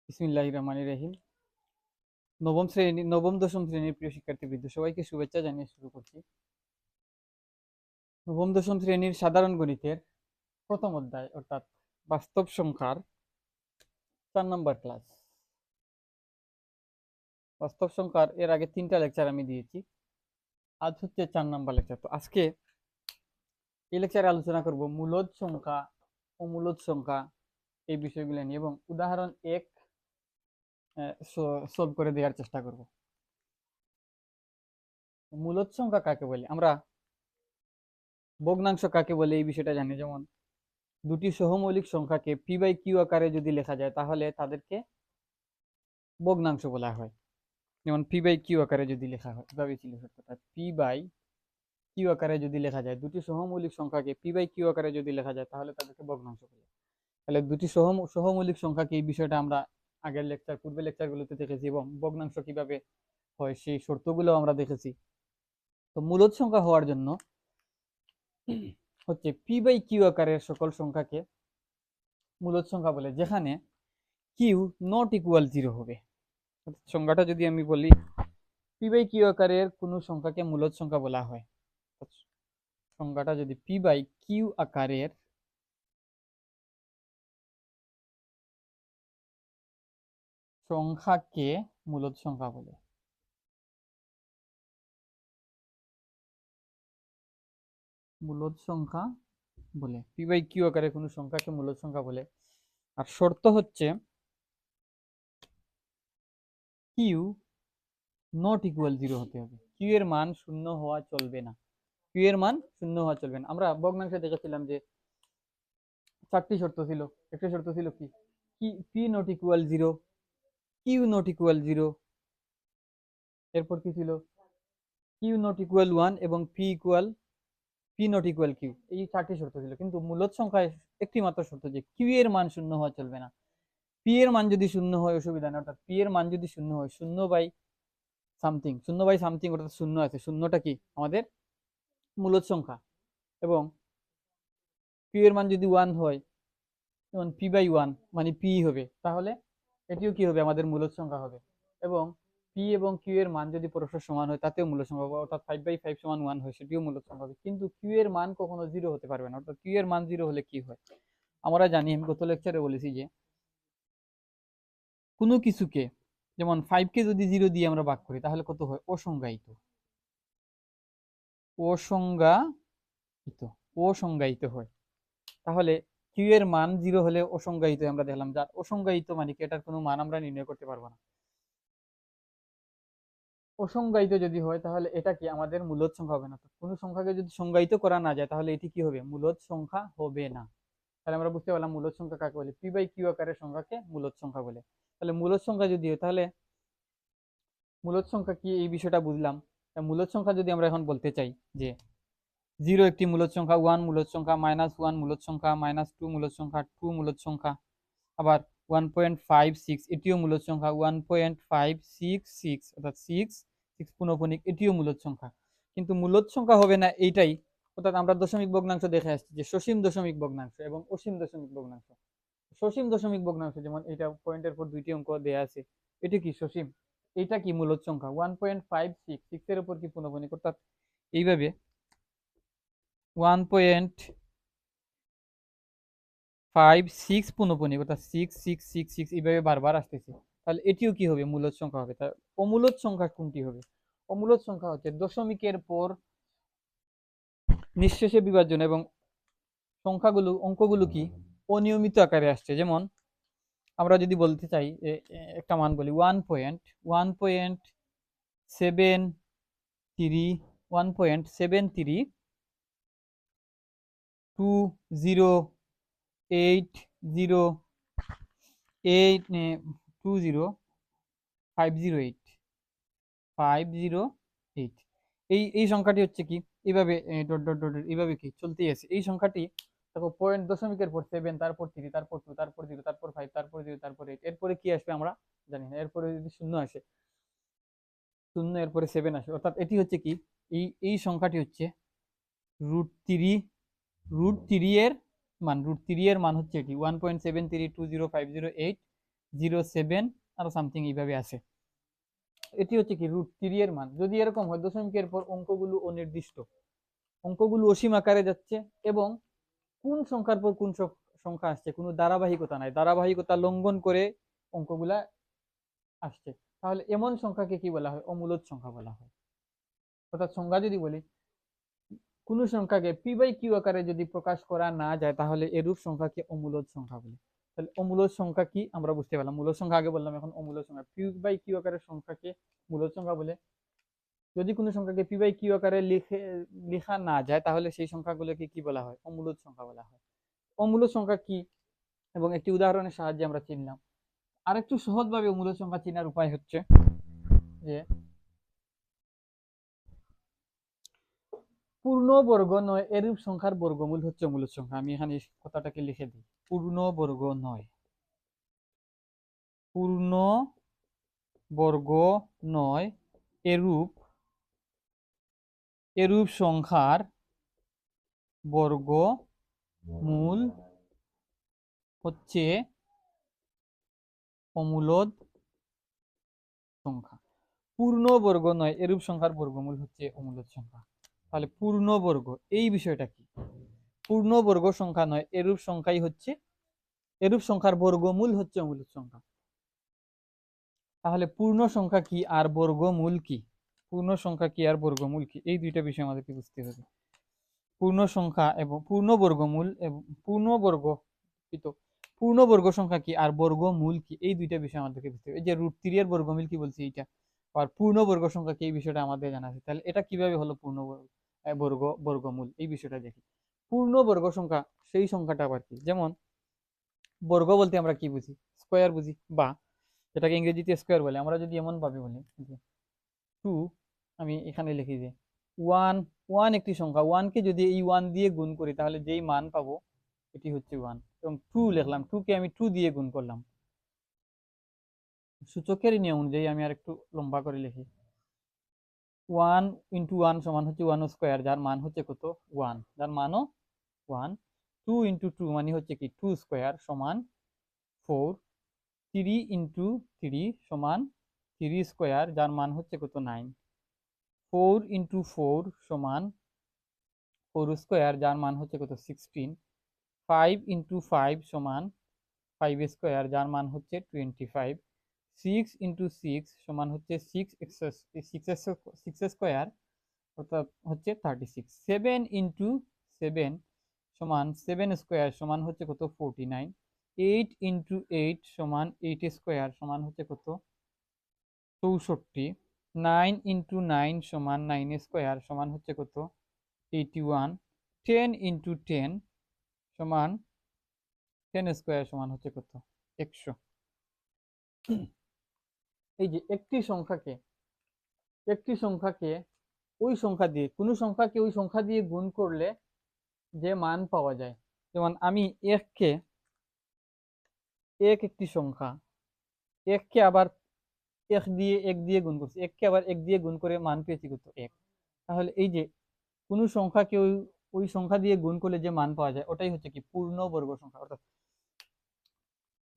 বিসমিল্লাহির রহমানির রহিম। নবম দশম শ্রেণীর প্রিয় শিক্ষার্থীবৃন্দ, সবাইকে শুভেচ্ছা জানিয়ে শুরু করছি নবম দশম শ্রেণীর সাধারণ গণিতের প্রথম অধ্যায় অর্থাৎ বাস্তব সংখ্যার 4 নম্বর ক্লাস। বাস্তব সংখ্যার এর আগে 3টা লেকচার আমি দিয়েছি, আজ হচ্ছে 4 নম্বর লেকচার। তো আজকে এই লেকচারে আলোচনা করব মূলদ সংখ্যা, অমূলদ সংখ্যা এই বিষয়গুলো নিয়ে এবং উদাহরণ 1 সলভ করে দেওয়ার চেষ্টা করব। মূলদ সংখ্যা কাকে বলে, আমরা ভগ্নাংশ কাকে বলে এই বিষয়টা জানি। যেমন দুটি সহমৌলিক সংখ্যাকে পি বাই কিউ আকারে যদি লেখা যায় তাহলে তাদেরকে ভগ্নাংশ বলা হয়। যেমন পি বাই কিউ আকারে যদি লেখা হয়, এভাবে ছিল সত্যটা, পি বাই কিউ আকারে যদি লেখা যায়, দুটি সহমৌলিক সংখ্যাকে পি বাই কিউ আকারে যদি লেখা যায় তাহলে তাদেরকে ভগ্নাংশ বলে। তাহলে দুটি সহমৌলিক সংখ্যাকে, এই বিষয়টা আমরা আগের পূর্বের লেকচারগুলোতে দেখেছি এবং ভগ্নাংশ কিভাবে হয় সেই শর্তগুলো আমরা দেখেছি। তো মূলদ সংখ্যা হওয়ার জন্য হচ্ছে পি বাই কিউ আকারের সকল সংখ্যাকে মূলদ সংখ্যা বলে, যেখানে কিউ নট ইকুয়াল 0 হবে। সংখ্যাটা যদি আমি বলি, পি বাই কিউ আকারের কোনো সংখ্যাকে মূলদ সংখ্যা বলা হয়। সংখ্যাটা যদি পি বাই কিউ আকারের সংখ্যাকে মূলদ সংখ্যা বলে। মূলদ সংখ্যা বলে পি বাই কিউ আকারের কোনো সংখ্যাকে মূলদ সংখ্যা বলে। আর শর্ত হচ্ছে কিউ নট ইকুয়াল 0 হতে হবে, কিউ এর মান শূন্য হওয়া চলবে না, কিউ এর মান শূন্য হওয়া চলবে না। আমরা ভগ্নাংশে দেখেছিলাম যে 4টি শর্ত ছিল। একটা শর্ত ছিল কি, P not equal 0, Q not equal 0, এরপর কি ছিল, কিউ নট ইকুয়াল 1 এবং পি নট ইকুয়াল কিউ। এই 4টি শর্ত ছিল, কিন্তু মূলদ সংখ্যায় একটি মাত্র শর্ত, যে কিউ এর মান শূন্য হওয়া চলবে না। পি এর মান যদি শূন্য হয় অসুবিধা নেই, অর্থাৎ পি এর মান যদি শূন্য হয়, শূন্য বাই সামথিং অর্থাৎ শূন্য আছে, শূন্যটা কি আমাদের মূলদ সংখ্যা। এবং পি এর মান যদি 1 হয়, যেমন পি বাই 1 মানে পি হবে, তাহলে এটিও কি হবে, আমাদের মূলদ সংখ্যা হবে। এবং পি এবং কিউ এর মান যদি পরস্পর সমান হয়, তাতেও মূলদ সংখ্যা হবে, অর্থাৎ 5/5 সমান 1 হয়, সেটিও মূলদ সংখ্যা হবে। কিন্তু কিউ এর মান কখনো 0 হতে পারবে না, অর্থাৎ কিউ এর মান 0 হলে কি হয় আমরা জানি, আমি গত লেকচারে বলেছি যে কোনো কিছুকে, যেমন 5 কে যদি 0 দিয়ে আমরা ভাগ করি তাহলে কত হয়, অসংজ্ঞায়িত। অসংজ্ঞায়িত অসংজ্ঞায়িত হয়। তাহলে কিউ এর মান 0 হলে অসংজ্ঞায়িত আমরা দেখলাম, যার অসংজ্ঞায়িত মানে কি, এটার কোনো মান আমরা নির্ণয় করতে পারবো না। অসংজ্ঞায়িত যদি হয় তাহলে এটা কি আমাদের মূলদ সংখ্যা হবে না। কোনো সংখ্যাকে যদি সংজ্ঞায়িত করা না যায় তাহলে এটি কি হবে, মূলদ সংখ্যা হবে না। তাহলে আমরা বুঝতে পারলাম মূলদ সংখ্যা কাকে বলে, পি বাই কিউ আকারের সংখ্যাকে মূলদ সংখ্যা বলে। তাহলে মূলদ সংখ্যা যদি হয় তাহলে মূলদ সংখ্যা কি, এই বিষয়টা বুঝলাম। মূলদ সংখ্যা যদি আমরা এখন বলতে চাই যে 0 একটি মূলদ সংখ্যা, 1 মূলদ সংখ্যা, -1 মূলদ সংখ্যা, -2 মূলদ সংখ্যা, 2 মূলদ সংখ্যা, আবার 1.56 এটিও মূলদ সংখ্যা, 1.566 অর্থাৎ 6 পুনঃপুনিক, এটিও মূলদ সংখ্যা। কিন্তু মূলদ সংখ্যা হবে না এইটাই, অর্থাৎ আমরা দশমিক ভগ্নাংশ দেখে আসছি যে সসীম দশমিক ভগ্নাংশ এবং অসীম দশমিক ভগ্নাংশ। সসীম দশমিক ভগ্নাংশ, যেমন এটা পয়েন্টের পর 2টি অঙ্ক দেয়া আছে, এটি কি সসীম, এটা কি মূলদ সংখ্যা, 1.566 এর উপর কি পুনঃপুনিক, অর্থাৎ এইভাবে 1.56 পুনঃপুনিক, অর্থাৎ 6666 এইভাবে বারবার আসতেছে, তাহলে এটিও কি হবে, মূলদ সংখ্যা হবে। তাহলে অমূলদ সংখ্যা কোনটি হবে, অমূলদ সংখ্যা হচ্ছে দশমিকের পর নিঃশেষে বিভাজন এবং অঙ্কগুলো কি অনিয়মিত আকারে আসছে। যেমন আমরা যদি বলতে চাই, একটা মান বলি 1.73 2080 এই সংখ্যাটি হচ্ছে কি, এইভাবে ডট ডট ডট এইভাবে কি চলতেই আছে। এই সংখ্যাটি দেখো, পয়েন্ট দশমিকের পর 7, তারপর 3, তারপর 2, তারপর 0, তারপর 5, তারপর 0, তারপর 8, এরপরে কি আসবে আমরা জানি না। এরপরে যদি শূন্য আসে, শূন্য এরপরে 7 আসে, অর্থাৎ এটি হচ্ছে কি, এই সংখ্যাটি হচ্ছে √3 এর মান √3 এর মান হচ্ছে এটি 1.7320508007 আর সামথিং এইভাবে আছে। এটি হচ্ছে কি √3 এর মান। যদি এরকম হয় দশমিকের পর অঙ্কগুলো অনির্দিষ্ট, অঙ্কগুলো অসীম আকারে যাচ্ছে এবং কোন সংখ্যার পর কোন সংখ্যা আসছে কোনো ধারাবাহিকতা নাই, ধারাবাহিকতা লঙ্ঘন করে অঙ্কগুলা আসছে, তাহলে এমন সংখ্যাকে কি বলা হয়? অমূলদ সংখ্যা বলা হয়। অর্থাৎ সংজ্ঞা যদি বলি, কোন সংখ্যাকে p/q আকারে যদি প্রকাশ করা না যায় তাহলে এরূপ সংখ্যাকে অমূলদ সংখ্যা বলে। তাহলে অমূলদ সংখ্যা কি আমরা বুঝতে পারলাম। মূলদ সংখ্যা আগে বললাম, এখন অমূলদ সংখ্যা। p/q আকারের সংখ্যাকে মূলদ সংখ্যা বলে। যদি কোনো সংখ্যাকে p/q আকারে লেখা না যায় তাহলে সেই সংখ্যাগুলোকে কি বলা হয়? অমূলদ সংখ্যা বলা হয়। অমূলদ সংখ্যা কি এবং একটি উদাহরণের সাহায্যে আমরা চিনলাম। আরেকটু সহজভাবে অমূলদ সংখ্যা চেনার উপায় হচ্ছে যে পূর্ণবর্গ নয় এরূপ সংখ্যার বর্গমূল হচ্ছে অমূলদ সংখ্যা। আমি এখানে কথাটাকে লিখে দিই, পূর্ণবর্গ নয়, পূর্ণবর্গ নয় এরূপ সংখ্যার বর্গমূল হচ্ছে অমূলদ সংখ্যা। পূর্ণবর্গ নয় এরূপ সংখ্যার বর্গমূল হচ্ছে অমূলদ সংখ্যা। তাহলে পূর্ণবর্গ এই বিষয়টা কি? পূর্ণবর্গ সংখ্যা নয় এরূপ সংখ্যাই হচ্ছে, এরূপ সংখ্যার বর্গমূল হচ্ছে অমূলদ সংখ্যা। তাহলে পূর্ণ সংখ্যা কি আর বর্গমূল কি? পূর্ণ সংখ্যা কি আর বর্গমূল কি, এই দুইটা বিষয় আমাদেরকে বুঝতে হবে। পূর্ণ সংখ্যা এবং পূর্ণ বর্গমূল এবং পূর্ণবর্গ সংখ্যা কি আর বর্গমূল কি, এই দুইটা বিষয় আমাদেরকে বুঝতে হবে। এই যে √3 এর বর্গমূল কি বলছি এইটা, আর পূর্ণবর্গ সংখ্যা কি এই বিষয়টা আমাদের জানা আছে। তাহলে এটা কিভাবে হলো বর্গমূল, এই বিষয়টা দেখি। পূর্ণবর্গ সংখ্যা সেই সংখ্যাটা আবার কি? যেমন বর্গ বলতে আমরা কি বুঝি? স্কোয়ার বুঝি, বা যেটাকে ইংরেজিতে স্কোয়ার বলে। আমরা যদি এমন ভাবে বলি যে 2, আমি এখানে লিখি যে 1 একটি সংখ্যা, 1 কে যদি এই 1 দিয়ে গুণ করি তাহলে যেই মান পাবো এটি হচ্ছে 1। এবং 2 লিখলাম, 2 কে আমি 2 দিয়ে গুণ করলাম। সূচকের নিয়ম অনুযায়ী আমি আর একটু লম্বা করে লিখি, 1 × 1 সমান হচ্ছে 1 স্কোয়ার, যার মান হচ্ছে কত? 1, যার মানও 1। 2 × 2 মানে হচ্ছে কি 2 স্কোয়ার সমান 4। 3 × 3 সমান 3 স্কোয়ার, যার মান হচ্ছে কত? 9। 4 × 4 সমান 4 স্কোয়ার, যার মান হচ্ছে কত? 16। 5 × 5 সমান 5 স্কোয়ার, যার মান হচ্ছে 25। 6 × 6 সমান হচ্ছে 6 স্কোয়ার, অর্থাৎ হচ্ছে 36। 7 × 7 সমান 7 স্কোয়ার সমান হচ্ছে কত? 49। 8 × 8 সমান 8 স্কোয়ার সমান হচ্ছে কত? 64। 9 × 9 সমান 9 স্কোয়ার সমান হচ্ছে কত? 81। 10 × 10 সমান 10 স্কোয়ার সমান হচ্ছে কত? 100। এই যে একটি সংখ্যাকে ওই সংখ্যা দিয়ে, কোনো সংখ্যাকে ওই সংখ্যা দিয়ে গুণ করলে যে মান পাওয়া যায়, যেমন আমি একটি সংখ্যা, এককে আবার 1 দিয়ে গুণ করছি, এককে আবার 1 দিয়ে গুণ করে মান পেয়েছি কত? 1। তাহলে এই যে কোনো সংখ্যাকে ওই সংখ্যা দিয়ে গুণ করলে যে মান পাওয়া যায় ওটাই হচ্ছে কি পূর্ণবর্গ সংখ্যা। অর্থাৎ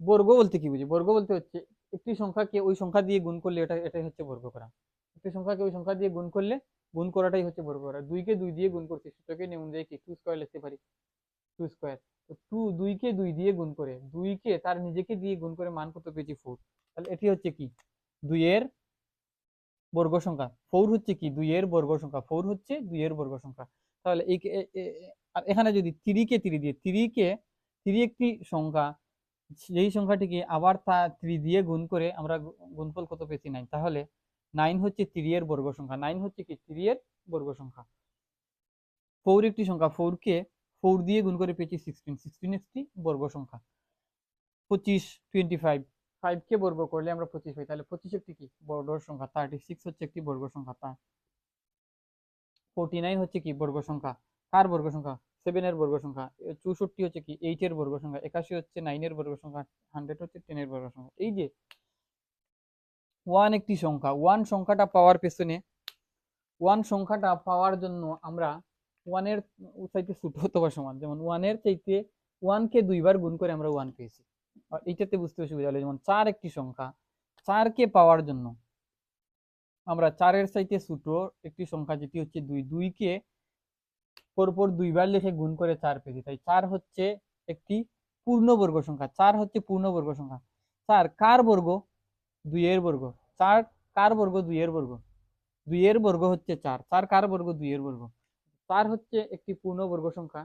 বর্গ বলতে কি বুঝি? বর্গ বলতে হচ্ছে একটি সংখ্যাকে ওই সংখ্যা দিয়ে গুণ করলে এটাই হচ্ছে বর্গ করা। একটি সংখ্যাকে ওই সংখ্যা দিয়ে গুণ করলে গুণ করাটাই হচ্ছে বর্গ করা। 2 কে 2 দিয়ে গুণ করছি, সূচকের নিয়ম অনুযায়ী কি 2 স্কয়ার লিখতে পারি, 2 স্কয়ার। তো 2 কে 2 দিয়ে গুণ করে, 2 কে তার নিজেকে দিয়ে গুণ করে মান কত পেয়েছি? 4। তাহলে এটি হচ্ছে কি 2 এর বর্গ সংখ্যা। 4 হচ্ছে কি 2 এর বর্গ সংখ্যা, 4 হচ্ছে 2 এর বর্গ সংখ্যা। তাহলে এই আর এখানে যদি 3 কে 3 দিয়ে, 3 একটি সংখ্যা, যেই সংখ্যাটিকে আবার তা 3 দিয়ে গুণ করে আমরা গুণফল কত পেয়েছি? 9। তাহলে 9 হচ্ছে 3 এর বর্গ সংখ্যা। 9 হচ্ছে কি 3 এর বর্গ সংখ্যা। 4 একটি সংখ্যা, 4 কে 4 দিয়ে গুণ করে পেয়েছি 16। 16 একটি বর্গ সংখ্যা। 25, 25, 5 কে বর্গ করলে আমরা 25 পাই। তাহলে 25 একটি কি বর্গ সংখ্যা। 36 হচ্ছে একটি বর্গ সংখ্যা। 49 হচ্ছে কি বর্গ সংখ্যা। কার বর্গ সংখ্যা? 7 এর বর্গ সংখ্যা। 64 হচ্ছে কি 8 এর বর্গ সংখ্যা। 81 হচ্ছে 9 এর বর্গ সংখ্যা। 100 হচ্ছে 10 এর বর্গ সংখ্যা। এই যে 1 একটি সংখ্যা, 1 সংখ্যাটা পাওয়ার পেছনে, 1 সংখ্যাটা পাওয়ার জন্য আমরা 1 এর চাইতে ছোট অথবা সমান, যেমন 1 এর চাইতে ওয়ানকে দুইবার গুণ করে আমরা ওয়ান পেয়েছি। আর এইটাতে বুঝতে অসুবিধা হলো, যেমন 4 একটি সংখ্যা, 4কে পাওয়ার জন্য আমরা 4-এর চাইতে ছোট একটি সংখ্যা যেটি হচ্ছে 2, 2কে পরপর দুইবার লিখে গুণ করে 4 পেয়েছি, তাই 4 হচ্ছে একটি পূর্ণবর্গ সংখ্যা। 4 হচ্ছে পূর্ণবর্গ সংখ্যা। 4 কার বর্গ? 2 এর বর্গ। 4 কার বর্গ? 2 এর বর্গ। 2 এর বর্গ হচ্ছে 4। 4 কার বর্গ? 2 এর বর্গ। 4 হচ্ছে একটি পূর্ণবর্গ সংখ্যা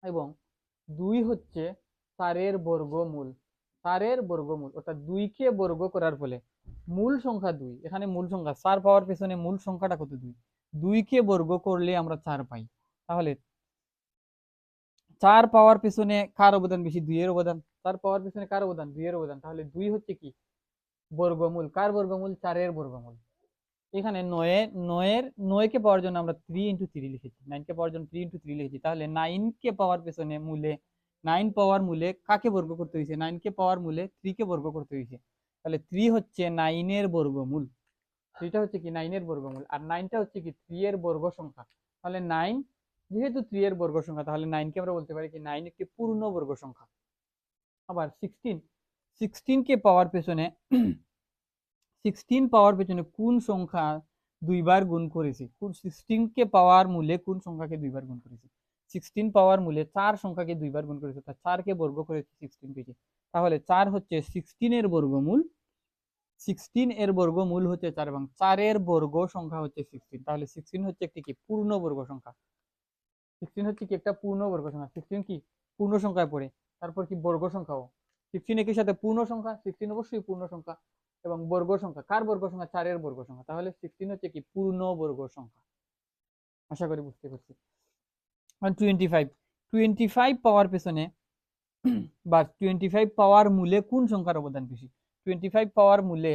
এবং 2 হচ্ছে 4 এর বর্গমূল। 4 এর বর্গমূল অর্থাৎ 2কে বর্গ করার ফলে মূল সংখ্যা 2, এখানে মূল সংখ্যা 4 পাওয়ার পেছনে মূল সংখ্যাটা কত? 2। 2কে বর্গ করলে আমরা 4 পাই। তাহলে 4 পাওয়ার পেছনে কার অবদান বেশি? 2 এর অবদান। 4 পাওয়ার পেছনে কার অবদান? 2 এর অবদান। তাহলে 2 হচ্ছে কি? বর্গমূল। কার বর্গমূল? 4 এর বর্গমূল। এখানে 9কে পাওয়ার জন্য আমরা 3 × 3 লিখেছি, 9কে পাওয়ার জন্য 3 × 3 লিখেছি। তাহলে 9কে পাওয়ার পেছনে মূলে 9 পাওয়ার মূলে কাকে বর্গ করতে হয়েছে? 9কে পাওয়ার মূলে 3কে বর্গ করতে হয়েছে। তাহলে 3 হচ্ছে 9 এর বর্গমূল। 3টা হচ্ছে কি? 9 এর বর্গমূল। আর 9টা হচ্ছে কি? 3 এর বর্গ সংখ্যা। তাহলে 9 যেহেতু 3 এর বর্গ সংখ্যা, তাহলে 9কে আমরা বলতে পারি কি 9 একটি পূর্ণ বর্গ সংখ্যা। আবার 16কে পাওয়ার পেছনে 16 পাওয়ার পেছনে কোন সংখ্যা দুইবার গুণ করেছি? 16কে পাওয়ার মূলে কোন সংখ্যাকে দুইবার গুণ করেছি? 16 পাওয়ার মূলে 4 সংখ্যাকে দুইবার গুণ করেছি, অর্থাৎ 4কে বর্গ করেছি, 16 পেয়েছি। তাহলে 4 হচ্ছে 16 এর বর্গমূল। 16 এর বর্গমূল হচ্ছে 4 এবং 4 এর বর্গ সংখ্যা হচ্ছে 16। তাহলে 16 হচ্ছে একটি কি? পূর্ণবর্গ সংখ্যা। 16 হচ্ছে কি? একটা পূর্ণবর্গ সংখ্যা। 16 কি? পূর্ণ সংখ্যায় পড়ে। তারপর কি? বর্গ সংখ্যাও। 16 একই সাথে পূর্ণ সংখ্যা, 16 অবশ্যই পূর্ণ সংখ্যা এবং বর্গ সংখ্যা। কার বর্গ সংখ্যা? 4 এর বর্গ সংখ্যা। তাহলে 16 হচ্ছে কি? পূর্ণ বর্গ সংখ্যা। আশা করি বুঝতে পারছি। 25 পাওয়ার পেছনে বা 25 পাওয়ার মূলে কোন সংখ্যার অবদান বেশি? 25 পাওয়ার মূলে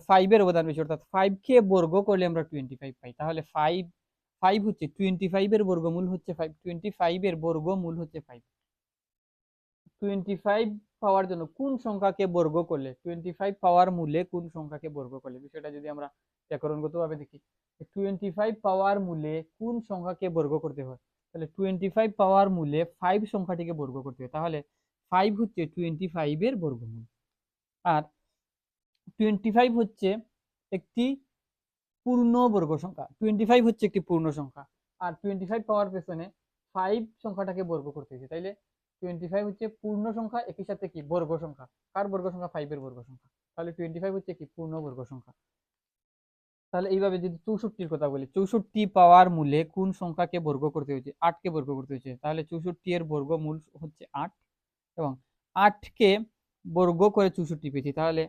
5 এর অবদান বেশি, অর্থাৎ 5কে বর্গ করলে আমরা 25 পাই। তাহলে 5 হচ্ছে 25 এর বর্গমূল হচ্ছে 5। 25 এর বর্গমূল হচ্ছে 5। 25 পাওয়ার জন্য কোন সংখ্যাকে বর্গ করলে? 25 পাওয়ার মূলে কোন সংখ্যাকে বর্গ করলে? বিষয়টা যদি আমরা ব্যাকরণগতভাবে দেখি, 25 পাওয়ার মূলে কোন সংখ্যাকে বর্গ করতে হয়? তাহলে 25 পাওয়ার মূলে 5 সংখ্যাটিকে বর্গ করতে হয়। তাহলে 5 হচ্ছে 25 এর বর্গমূল। আর 25 হচ্ছে একটি পূর্ণবর্গ সংখ্যা। 25 হচ্ছে একটি পূর্ণ সংখ্যা। আর 25 পাওয়ার পেছনে 5 সংখ্যাটাকে বর্গ করতে হয়েছে। তাইলে 25 হচ্ছে পূর্ণ সংখ্যা, একই সাথে কি? বর্গ সংখ্যা। কার বর্গ সংখ্যা? 5 এর বর্গ সংখ্যা। তাহলে 25 হচ্ছে কি? পূর্ণবর্গ সংখ্যা। তাহলে এইভাবে যদি 64-র কথা বলি, 64 পাওয়ার মূলে কোন সংখ্যাকে বর্গ করতে হয়েছে? 8কে বর্গ করতে হয়েছে। তাহলে 64 এর বর্গমূল হচ্ছে 8 এবং 8কে বর্গ করে 64 পেয়েছি। তাহলে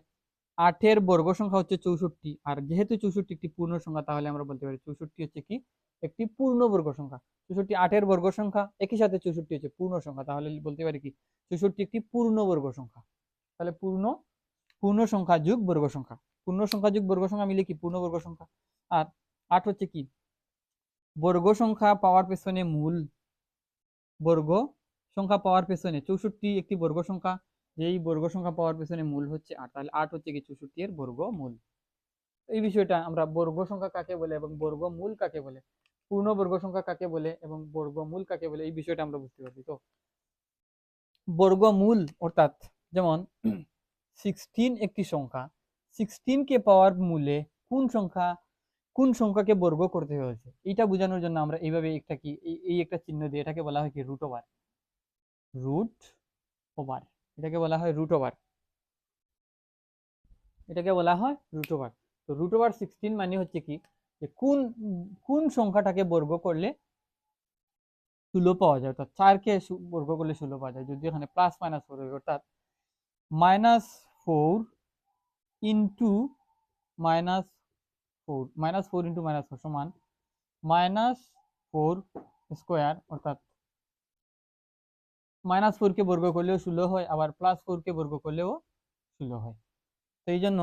8 এর বর্গ সংখ্যা হচ্ছে 64। আর যেহেতু 64 একটি পূর্ণ সংখ্যা, তাহলে আমরা বলতে পারি 64 হচ্ছে কি? একটি পূর্ণবর্গ সংখ্যা। 64 8 এর বর্গ সংখ্যা, একই সাথে 64 হচ্ছে পূর্ণ সংখ্যা। তাহলে বলতে পারি কি? 64 একটি পূর্ণবর্গ সংখ্যা। তাহলে পূর্ণ সংখ্যা যোগ বর্গ সংখ্যা। পূর্ণ সংখ্যা যোগ বর্গ সংখ্যা মিলে কি? পূর্ণবর্গ সংখ্যা। আর 8 হচ্ছে কি? বর্গ সংখ্যা পাওয়ার পেছনে মূল। বর্গ সংখ্যা পাওয়ার পেছনে 64 একটি বর্গ সংখ্যা, যেই বর্গ সংখ্যা পাওয়ার পেছনে মূল হচ্ছে 8। তাহলে 8 হচ্ছে কি? 64 এর বর্গমূল। এই বিষয়টা আমরা বর্গ সংখ্যা কাকে বলে এবং বর্গমূল কাকে বলে, পূর্ণ বর্গ সংখ্যা কাকে বলে এবং বর্গমূল কাকে বলে, এই বিষয়টা আমরা বুঝতে পারছি। তো বর্গমূল অর্থাৎ যেমন 16 একটি সংখ্যা, 16কে পাওয়ার মূলে কোন সংখ্যাকে বর্গ করতে হয়েছে, এটা বোঝানোর জন্য আমরা এইভাবে একটা কি এই একটা চিহ্ন দিয়ে এটাকে বলা হয় কি? Root over. রুট ওভার, এটাকে বলা হয় রুট ওভার। এটাকে বলা হয় রুট ওভার। তো রুট ওভার 16 মানে হচ্ছে কি? যে কোন সংখ্যাটাকে বর্গ করলে 16 পাওয়া যায়, অর্থাৎ 4কে বর্গ করলে 16 পাওয়া যায়। যদি এখানে প্লাস মাইনাস 4 হবে, অর্থাৎ -4 ইন্টু -4, -4 ইন্টু -4 সমান -4 স্কোয়ার, অর্থাৎ -4 কে বর্গ করলেও 16 হয়, আবার +4 কে বর্গ করলেও 16 হয়। তো এই জন্য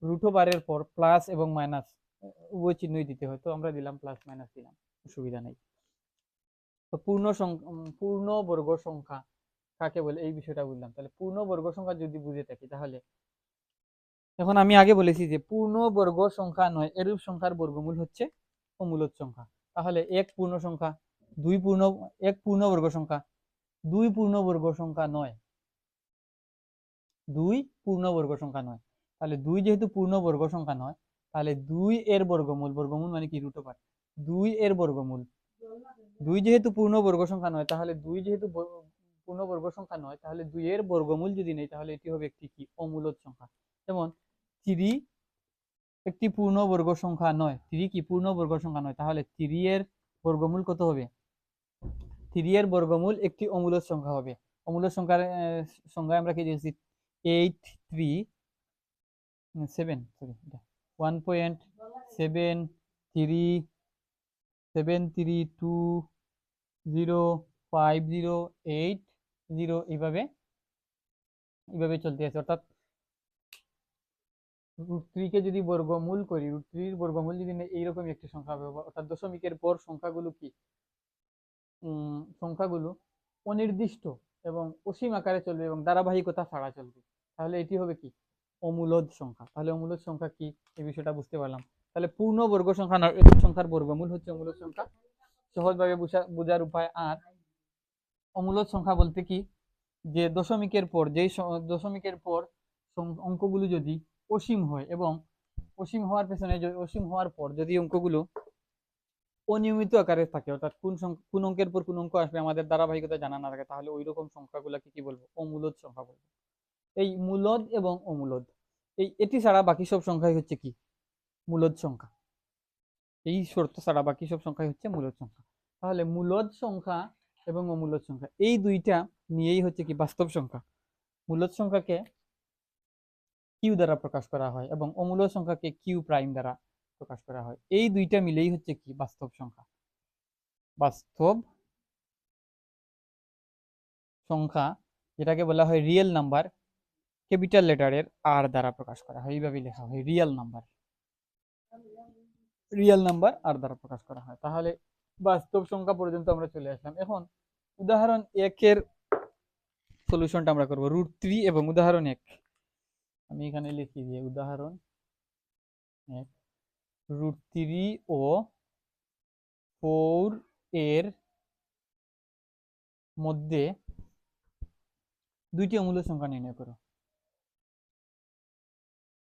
রুট ওভারের পর প্লাস এবং মাইনাস উভয় চিহ্নই দিতে হয়। তো আমরা দিলাম প্লাস মাইনাস দিলাম, অসুবিধা নেই। তো পূর্ণ বর্গ সংখ্যা কাকে বলে, এই বিষয়টা বুঝলাম। তাহলে পূর্ণ বর্গ সংখ্যা যদি বুঝে থাকি, তাহলে এখন আমি আগে বলেছি যে পূর্ণ বর্গ সংখ্যা নয় এরূপ সংখ্যার বর্গমূল হচ্ছে অমূলদ সংখ্যা। তাহলে এক পূর্ণ সংখ্যা, এক পূর্ণ বর্গ সংখ্যা, দুই পূর্ণবর্গ সংখ্যা নয়, দুই পূর্ণবর্গ সংখ্যা নয়। তাহলে দুই যেহেতু পূর্ণবর্গ সংখ্যা নয়, তাহলে দুই এর বর্গমূল, বর্গমূল মানে কি রুট ওভার, দুই এর বর্গমূল, দুই যেহেতু পূর্ণবর্গ সংখ্যা নয়, তাহলে দুই যেহেতু পূর্ণবর্গ সংখ্যা নয়, তাহলে দুই এর বর্গমূল যদি নেই, তাহলে এটি হবে একটি কি অমূলদ সংখ্যা। যেমন 3 একটি পূর্ণবর্গ সংখ্যা নয়, 3 কি পূর্ণবর্গ সংখ্যা নয়, তাহলে 3 এর বর্গমূল কত হবে, 3 এর বর্গমূল একটি অমূলদ সংখ্যা হবে। অমূলদ সংখ্যার সংখ্যায় আমরা কি দিয়েছি, 1.73 এইভাবে এইভাবে চলতে আছে। অর্থাৎ √3 কে যদি বর্গমূল করি, √3 বর্গমূল যদি নেই, এইরকম একটি সংখ্যা হবে। অর্থাৎ দশমিকের পর সংখ্যাগুলো কি সংখ্যাগুলো অনির্দিষ্ট এবং অসীম আকারে চলবে এবং ধারাবাহিকতা ছাড়া চলবে, তাহলে এটি হবে কি অমূলদ সংখ্যা। তাহলে অমূলদ সংখ্যা কি, এই বিষয়টা বুঝতে পারলাম। তাহলে পূর্ণবর্গ সংখ্যা নয়, একক সংখ্যার বর্গমূল হচ্ছে অমূলদ সংখ্যা, সহজভাবে বোঝার উপায়। আর অমূলদ সংখ্যা বলতে কি, যে দশমিকের পর দশমিকের পর অঙ্কগুলো যদি অসীম হয় এবং অসীম হওয়ার পেছনে, অসীম হওয়ার পর যদি অঙ্কগুলো অনিয়মিত আকারে থাকে, অর্থাৎ কোন অঙ্কের পর কোন অঙ্ক আসবে আমাদের ধারাবাহিকতা জানা না থাকে, তাহলে ওই রকম সংখ্যাগুলোকে কি বলবো, অমূলদ সংখ্যা বলবো। এই মূলদ এবং অমূলদ, এটি ছাড়া বাকি সব সংখ্যাই হচ্ছে কি মূলদ সংখ্যা। এই শর্ত ছাড়া বাকি সব সংখ্যাই হচ্ছে মূলদ সংখ্যা। তাহলে মূলদ সংখ্যা এবং অমূলদ সংখ্যা এই দুইটা নিয়েই হচ্ছে কি বাস্তব সংখ্যা। মূলদ সংখ্যাকে কিউ দ্বারা প্রকাশ করা হয় এবং অমূলদ সংখ্যাকে কিউ প্রাইম দ্বারা প্রকাশ করা হয়। এই দুইটা মিলেই হচ্ছে কি বাস্তব সংখ্যা। বাস্তব সংখ্যা যেটাকে বলা হয় রিয়েল নাম্বার, ক্যাপিটাল লেটারের আর দ্বারা প্রকাশ করা হয়, এইভাবেই লেখা হয় রিয়েল নাম্বার, রিয়েল নাম্বার আর দ্বারা প্রকাশ করা হয়। তাহলে বাস্তব সংখ্যা পর্যন্ত আমরা চলে আসলাম। এখন উদাহরণ 1 এর সলিউশনটা আমরা করব, √3 এবং উদাহরণ 1। আমি এখানে লিখি দিয়ে উদাহরণ 1, √3 ও 4 এর মধ্যে দুইটি অমূল্য সংখ্যা নির্ণয় করো।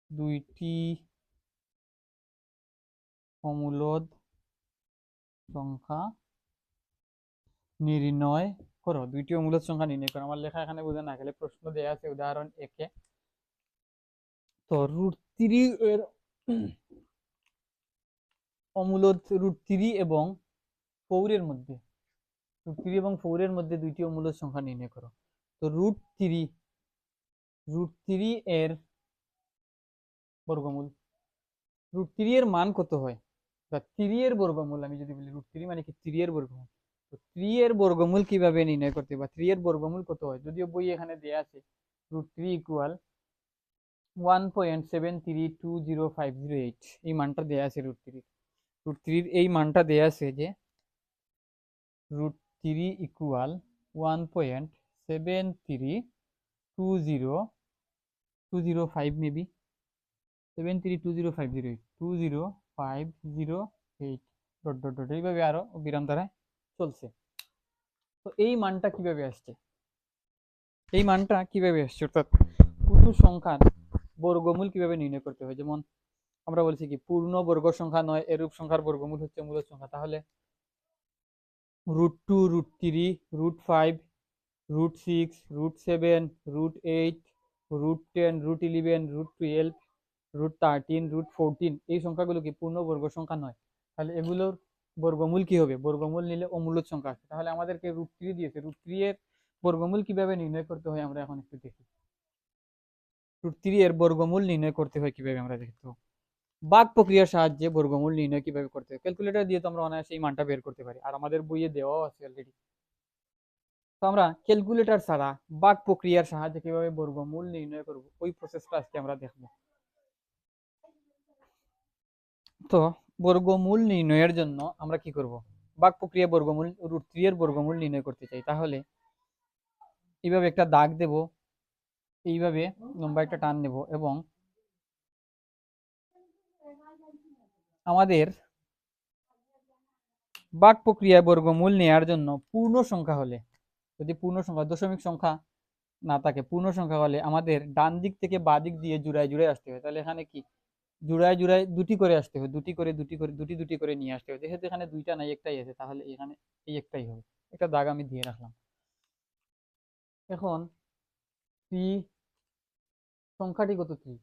দুইটি অমূলদ সংখ্যা নির্ণয় করো, দুইটি অমূলদ সংখ্যা নির্ণয় করো। আমার লেখা এখানে বোঝা না গেলে প্রশ্ন দেয়া আছে উদাহরণ 1 এ। তো √3 এর অমূলদ, √3 এবং 4 এর মধ্যে, √3 এবং 4 এর মধ্যে দুইটি অমূলদ সংখ্যা নির্ণয় করো। তো √3 এর বর্গমূল, √3 এর মান কত হয়, বা 3 এর বর্গমূল আমি যদি বলি, √3 মানে কি 3 এর বর্গমূল। তো 3 এর বর্গমূল কিভাবে নির্ণয় করতে, বা 3 এর বর্গমূল কত হয়, যদিও বই এখানে দেয়া আছে √3 = 1.732058, এই মানটা দেয়া আছে √3 এই মানটা দেয়া আছে যে √3 = 1.732050 মেবি 7320508 এইভাবে আরো বিরাম দ্বারা চলছে। তো এই মানটা কিভাবে আসছে, এই মানটা কিভাবে আসছে, অর্থাৎ কোনো সংখ্যার বর্গমূল কিভাবে নির্ণয় করতে হয়। যেমন আমরা বলছি কি পূর্ণ বর্গ সংখ্যা নয়, এরূপ সংখ্যার বর্গমূল হচ্ছে মূলদ সংখ্যা। তাহলে √2, √3, √5, √6, √7, √8, √10, √11, √12, √13, √14 এই সংখ্যাগুলো কি পূর্ণবর্গ সংখ্যা নয়। তাহলে এগুলোর বর্গমূল কি হবে, বর্গমূল নিলে অমূলদ সংখ্যা আসবে। তাহলে আমাদেরকে √3 দিয়েছে, √3 এর বর্গমূল কিভাবে নির্ণয় করতে হয় আমরা এখন একটু দেখি। √3 এর বর্গমূল নির্ণয় করতে হয় কিভাবে আমরা দেখব। ভাগ প্রক্রিয়ার সাহায্যে বর্গমূল নির্ণয় কিভাবে করতে হয়, ক্যালকুলেটর দিয়ে তো আমরা অনায়াসে এই মানটা বের করতে পারি, আর আমাদের বইয়ে দেওয়াও আছে অলরেডি। তো আমরা ক্যালকুলেটর ছাড়া ভাগ প্রক্রিয়ার সাহায্যে কিভাবে বর্গমূল নির্ণয় করব, ওই প্রসেসটা আজকে আমরা দেখব। তো বর্গমূল নির্ণয়ের জন্য আমরা কি করব, ভাগ প্রক্রিয়া বর্গমূল, √3 এর বর্গমূল নির্ণয় করতে চাই। তাহলে এইভাবে একটা দাগ দেব, এইভাবে লম্বা একটা টান নেব এবং আমাদের ভাগ প্রক্রিয়ায় বর্গমূল নেয়ার জন্য পূর্ণ সংখ্যা হলে, যদি পূর্ণ সংখ্যা দশমিক সংখ্যা না থাকে, পূর্ণ সংখ্যা হলে আমাদের ডান দিক থেকে বাঁ দিক দিয়ে জুড়ায় জুড়ায় আসতে হয়। তাহলে এখানে কি জুড়ায় জুড়ায় দুটি করে আসতে হবে, দুটি দুটি করে নিয়ে আসতে হবে। যেহেতু এখানে দুইটা নাই একটাই আছে, তাহলে এখানে এই একটাই হবে। একটা দাগ আমি দিয়ে রাখলাম। এখন 3 সংখ্যাটি কত? 3।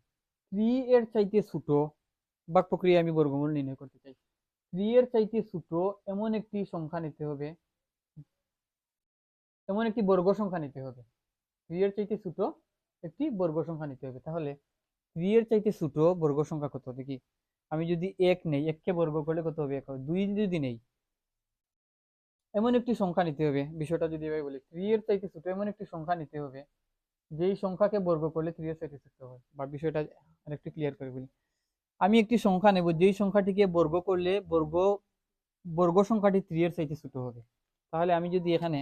3 এর চাইতে ছোট বাক প্রক্রিয়া আমি বর্গমূল নির্ণয় করতে চাই। 3 এর চাইতে ছোট এমন একটি সংখ্যা নিতে হবে, এমন একটি বর্গ সংখ্যা নিতে হবে। 3 এর চাইতে ছোট একটি বর্গ সংখ্যা নিতে হবে। তাহলে 3 এর চাইতে ছোট বর্গ সংখ্যা কত দেখি। আমি যদি 1 নেই, 1 কে বর্গ করলে কত হবে? 1 হবে। 2 যদি নেই, এমন একটি সংখ্যা নিতে হবে। বিষয়টা যদি এভাবে বলি, 3 এর চাইতে ছোট এমন একটি সংখ্যা নিতে হবে যেই সংখ্যাকে বর্গ করলে 3 এর চাইতে ছোট হয়। বা বিষয়টা আরেকটু ক্লিয়ার করে বলি। আমি একটি সংখ্যা নেব যেই সংখ্যাটিকে বর্গ করলে বর্গ সংখ্যাটি 3 এর চাইতে ছোট হবে। তাহলে আমি যদি এখানে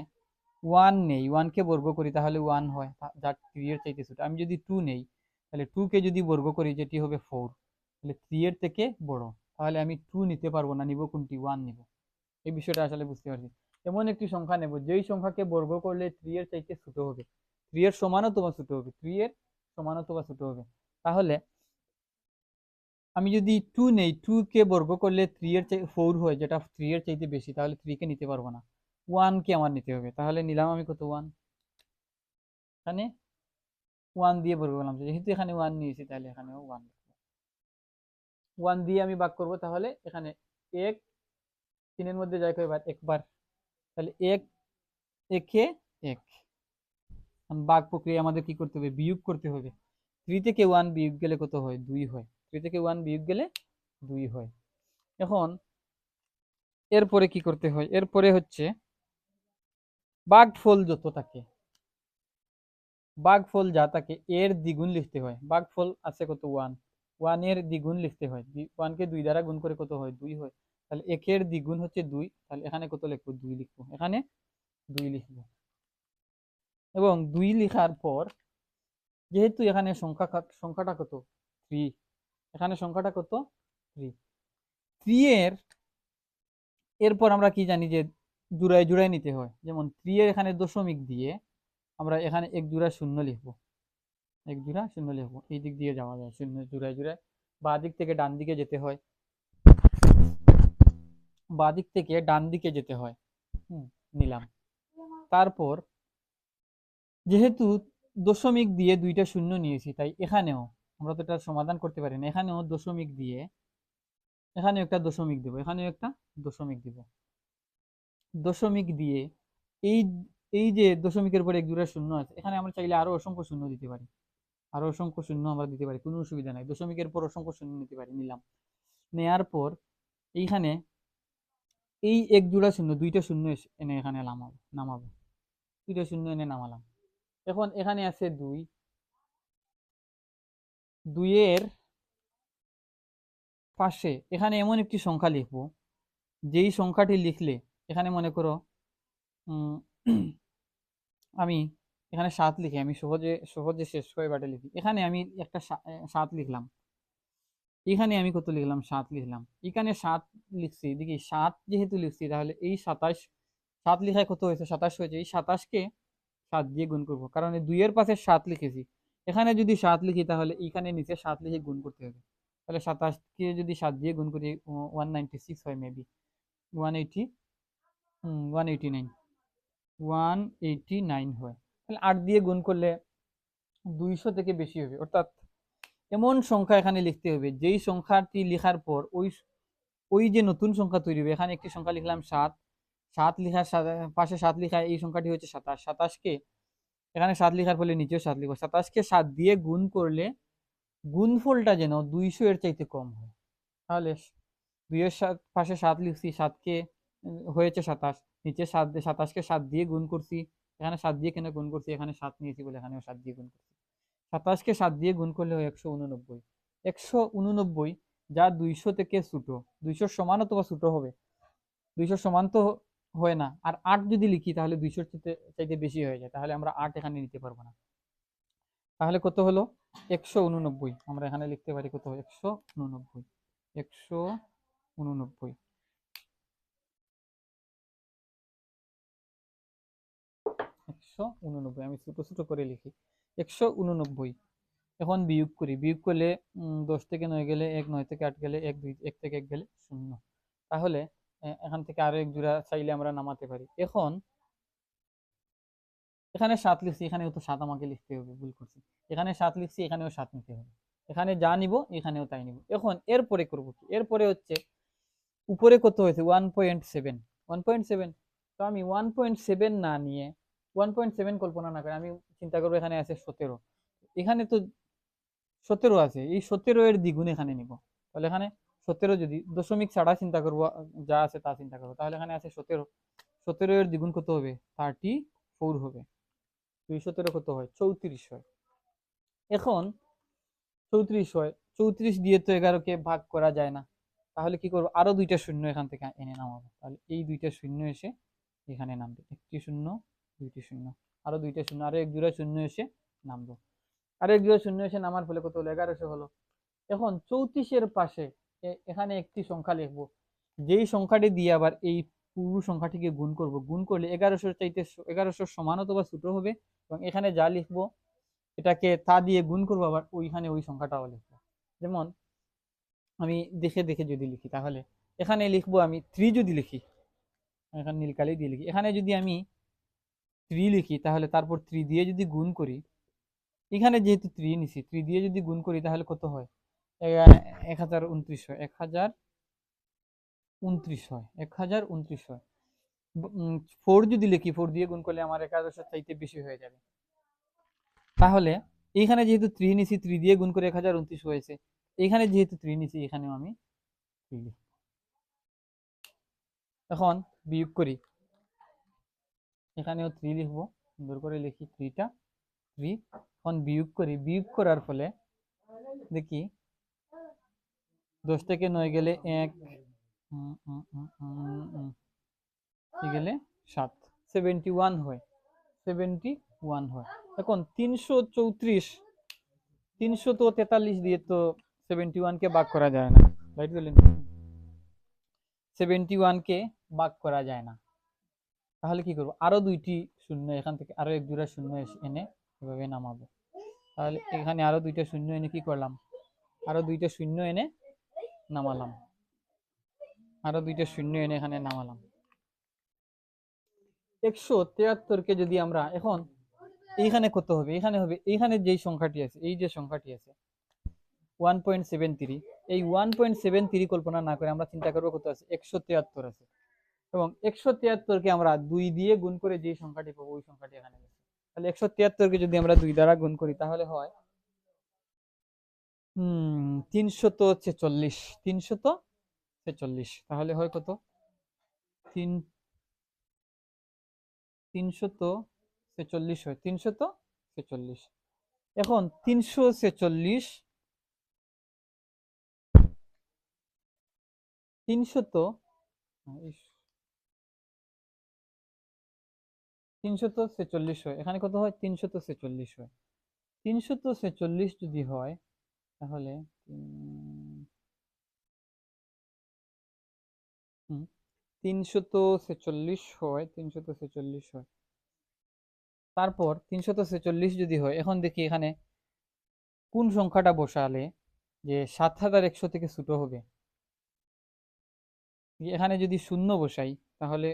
1 নেই, 1 কে বর্গ করি তাহলে 1 হয়, যা 3 এর চাইতে ছোট। আমি যদি 2 নেই, তাহলে 2 কে যদি বর্গ করি যেটি হবে 4, তাহলে 3 এর থেকে বড়। তাহলে আমি 2 নিতে পারবো না, নিব কোনটি? 1 নিব। এই বিষয়টা আসলে বুঝতে পারছি। এমন একটি সংখ্যা নেব যেই সংখ্যাকে বর্গ করলে 3 এর চাইতে ছোট হবে, 3 এর সমান অথবা ছোট হবে, 3 এর সমান অথবা ছোট হবে। তাহলে আমি যদি 2 নেই, 2 কে বর্গ করলে 3 এর 4 হয়, যেটা 3 এর চাইতে বেশি, তাহলে 3 কে নিতে পারবো না, 1 কে আমার নিতে হবে। তাহলে নিলাম আমি কত? 1। এখানে 1 দিয়ে বর্গ করলাম, যেহেতু এখানে 1 নিয়েছি তাহলে এখানেও 1। 1 দিয়ে আমি ভাগ করব, তাহলে এখানে 1 3 এর মধ্যে যায় কয়বার? একবার। তাহলে 1 একে 1। ভাগ প্রক্রিয়া আমাদের কি করতে হবে? বিয়োগ করতে হবে। 3 থেকে 1 বিয়োগ গেলে কত হয়? 2 হয়। 3 থেকে 1 বিয়োগ গেলে 2 হয়। এখন এরপরে কি করতে হয়? এরপরে হচ্ছে ভাগফল যত থাকে, ভাগফল যা থাকে এর দ্বিগুণ লিখতে হয়। ভাগফল আছে কত? 1। 1 এর দ্বিগুণ লিখতে হয়। 1 কে 2 দ্বারা গুণ করে কত হয়? 2 হয়। তাহলে 1 এর দ্বিগুণ হচ্ছে 2। তাহলে এখানে কত লিখবো? 2 লিখবো। এখানে 2 লিখবো। এবং 2 লেখার পর যেহেতু এখানে সংখ্যাটা কত? 3। এখানে সংখ্যাটা কত? 3। 3 এর এরপর আমরা কি জানি যে জোড়ায় জোড়ায় নিতে হয়। যেমন 3 এর এখানে দশমিক দিয়ে আমরা এখানে এক জোড়া শূন্য লিখবো, এক জোড়া শূন্য লিখবো। এই দিক দিয়ে যাওয়া যায়, শূন্য জোড়ায় জোড়ায় বাঁ দিক থেকে ডান দিকে যেতে হয়, বাঁ দিক থেকে ডান দিকে যেতে হয়। নিলাম। তারপর যেহেতু দশমিক দিয়ে দুইটা শূন্য নিয়েছি, তাই এখানেও আমরা তো এটা সমাধান করতে পারি না। এখানেও দশমিক দিয়ে, এখানেও একটা দশমিক দেব, এখানেও একটা দশমিক দিব। দশমিক দিয়ে এই এই যে দশমিকের পরে এক জোড়া শূন্য আছে, এখানে আমরা চাইলে আরো অসংখ্য শূন্য দিতে পারি, আরো অসংখ্য শূন্য আমরা দিতে পারি, কোনো অসুবিধা নাই। দশমিকের পর অসংখ্য শূন্য নিতে পারি, নিলাম। নেয়ার পর এইখানে এই এক জোড়া শূন্য, দুইটা শূন্য এনে এখানে নামাবো, দুইটা শূন্য এনে নামালাম। এখন এখানে আছে 2, 2 এর পাশে এখানে এমন একটি সংখ্যা লিখবো যেই সংখ্যাটি লিখলে এখানে মনে করো আমি এখানে 7 লিখি, আমি সহজে সহজে শেষ করে বাটে লিখি। এখানে আমি একটা 7 লিখলাম, এখানে আমি কত লিখলাম? 7 লিখলাম। এখানে 7 লিখছি, দেখি 7 যেহেতু লিখছি তাহলে এই 27, 7 লিখায় কত হয়েছে? 27 হয়েছে। এই 27 কে 7 দিয়ে গুণ করবো, কারণ এই 2 এর পাশে 7 লিখেছি। এখানে যদি 7 লিখি তাহলে এইখানে নিচে 7 লিখে গুণ করতে হবে। তাহলে 27 কে যদি 7 দিয়ে গুণ করি 196 হয়, মেবি 180, 189, 189 হয়। তাহলে 8 দিয়ে গুণ করলে 200 থেকে বেশি হবে। অর্থাৎ এমন সংখ্যা এখানে লিখতে হবে যেই সংখ্যাটি লেখার পর ওই ওই যে নতুন সংখ্যা তৈরি হবে। এখানে একটি সংখ্যা লিখলাম 7, 7 লেখার পাশে 7 লেখা এই সংখ্যাটি হচ্ছে 27। 27 কে এখানে 7 লেখার ফলে নিচেও 7 লিখবো। 27 কে 7 দিয়ে গুণ করলে গুণফলটা যেন 200 এর চাইতে কম হয়। তাহলে 2 এর পাশে 7 লিখছি, 7 কে হয়েছে 27, নিচে 7, 27 কে 7 দিয়ে গুণ করছি। এখানে 7 দিয়ে কেন গুণ করছি? এখানে 7 নিয়েছি বলে এখানেও 7 দিয়ে গুণ করছি। 27 কে 7 দিয়ে গুণ করলে হয় 189। 189 যা 200 থেকে ছোট, 200 সমান অথবা ছোট হবে। 200 সমান তো হয় না। আর 8 যদি লিখি তাহলে 200 চাইতে বেশি হয়ে যায়, তাহলে আমরা 8 এখানে নিতে পারবো না। তাহলে কত হলো? 189। আমরা এখানে লিখতে পারি কত? 189, 189। 189, আমি ছোট ছোট করে লিখি 189। এখন বিয়োগ করি, বিয়োগ করলে 10 থেকে 9 গেলে 1, 9 থেকে 8 গেলে 1, 2 1 থেকে 1 গেলে 0। তাহলে এখান থেকে আরো এক জোড়া চাইলে আমরা নামাতে পারি। এখন এখানে 7 লিখছি, এখানেও তো 7 আমাকে লিখতে হবে, ভুল করছি। এখানে 7 লিখছি, এখানেও 7 নিতে হবে। এখানে যা নিব এখানেও তাই নিব। এখন এরপরে করব কি, এরপরে হচ্ছে উপরে কত হয়েছে 1.7, 1.7। তো আমি 1.7 না নিয়ে 1.7 কল্পনা না করে আমি চিন্তা করবো এখানে আছে 17, এখানে তো 17 আছে, এই 17 এর দ্বিগুণ এখানে নিব। তাহলে এখানে 17 যদি দশমিক ছাড়া চিন্তা করবো, যা আছে তা চিন্তা করবো, তাহলে এখানে আছে 17, 17 এর দ্বিগুণ কত হবে 34 হবে। 217 কত হয় 34 হয়। এখন 34 হয়, 34 দিয়ে তো 11কে ভাগ করা যায় না, তাহলে কি করবো আরো দুইটা শূন্য এখান থেকে এনে নামাবো। তাহলে এই দুইটা শূন্য এসে এখানে নামবে, একটি শূন্য দুইটি শূন্য, আরো দুইটা শূন্য, আরো এক জোড়া শূন্য এসে নামবো। আরো এক জোড়া শূন্য এসে নামার ফলে কত হলো 1100 হলো। এখন 34-এর পাশে এখানে একটি সংখ্যা লিখবো, যেই সংখ্যাটি দিয়ে আবার এই পুরো সংখ্যাটিকে গুণ করব, গুণ করলে 1100 চাইতে 1100 সমান অথবা ছোট হবে। এবং এখানে যা লিখবো এটাকে তা দিয়ে গুণ করবো, আবার ওইখানে ওই সংখ্যাটাও লিখবো। যেমন আমি দেখে দেখে যদি লিখি, তাহলে এখানে লিখবো আমি 3 যদি লিখি, এখানে নীলকালি দিয়ে লিখি, এখানে যদি আমি 3 লিখি তাহলে তারপর 3 দিয়ে যদি গুণ করি, এখানে যেহেতু 3 নিছি 3 দিয়ে যদি গুণ করি তাহলে কত হয় 1029 হয়, 1029 হয়, 1029 হয়। 4 যদি লিখি, 4 দিয়ে গুণ করলে আমার 1100 চাইতে বেশি হয়ে যাবে। তাহলে এইখানে যেহেতু 3 নিছি 3 দিয়ে গুণ করে 1029 হয়েছে, এখানে যেহেতু 3 নিছি এখানেও আমি 3 লিখব। এখন বিয়োগ করি, এখানেও 3 লিখবো, সুন্দর করে লিখি 3টা 3। এখন বিয়োগ করি, বিয়োগ করার ফলে দেখি 10 থেকে 9 গেলে 1 গেলে 7, 71 হয়, 71 হয়। এখন 334, 343 দিয়ে তো 71 কে ভাগ করা যায় না, রাইট বলেন, 71 কে ভাগ করা যায় না। তাহলে কি করবো আরো দুইটি শূন্য এখান থেকে আরো এক জোড়া শূন্য এনে এভাবে নামাবো। তাহলে এখানে আরো দুইটা শূন্য এনে কি করলাম, আরো দুইটা শূন্য এনে নামালাম, আরো দুইটা শূন্য এনে এখানে নামালাম। 173 কে যদি আমরা এখন এইখানে কত হবে, এখানে হবে এইখানে যেই সংখ্যাটি আছে, এই যে সংখ্যাটি আছে 1.73, এই 1.73 কল্পনা না করে আমরা চিন্তা করবো কত আছে 173 আছে। এবং 173 কে আমরা 2 দিয়ে গুণ করে যে সংখ্যাটি পাবো ওই সংখ্যাটি এখানে আছে। তাহলে 173 কে যদি আমরা 2 দ্বারা গুণ করি তাহলে হয় 346, 346, তাহলে হয় কত 346 হয়, 346। এখন 346, 346 হয়, এখানে কত হয় 346 হয়। 346 যদি হয় তাহলে 346 হয়, 346 হয়। তারপর 346 যদি হয়, এখন দেখি এখানে কোন সংখ্যাটা বসালে যে 7100 থেকে ছোট হবে। এখানে যদি শূন্য বসাই তাহলে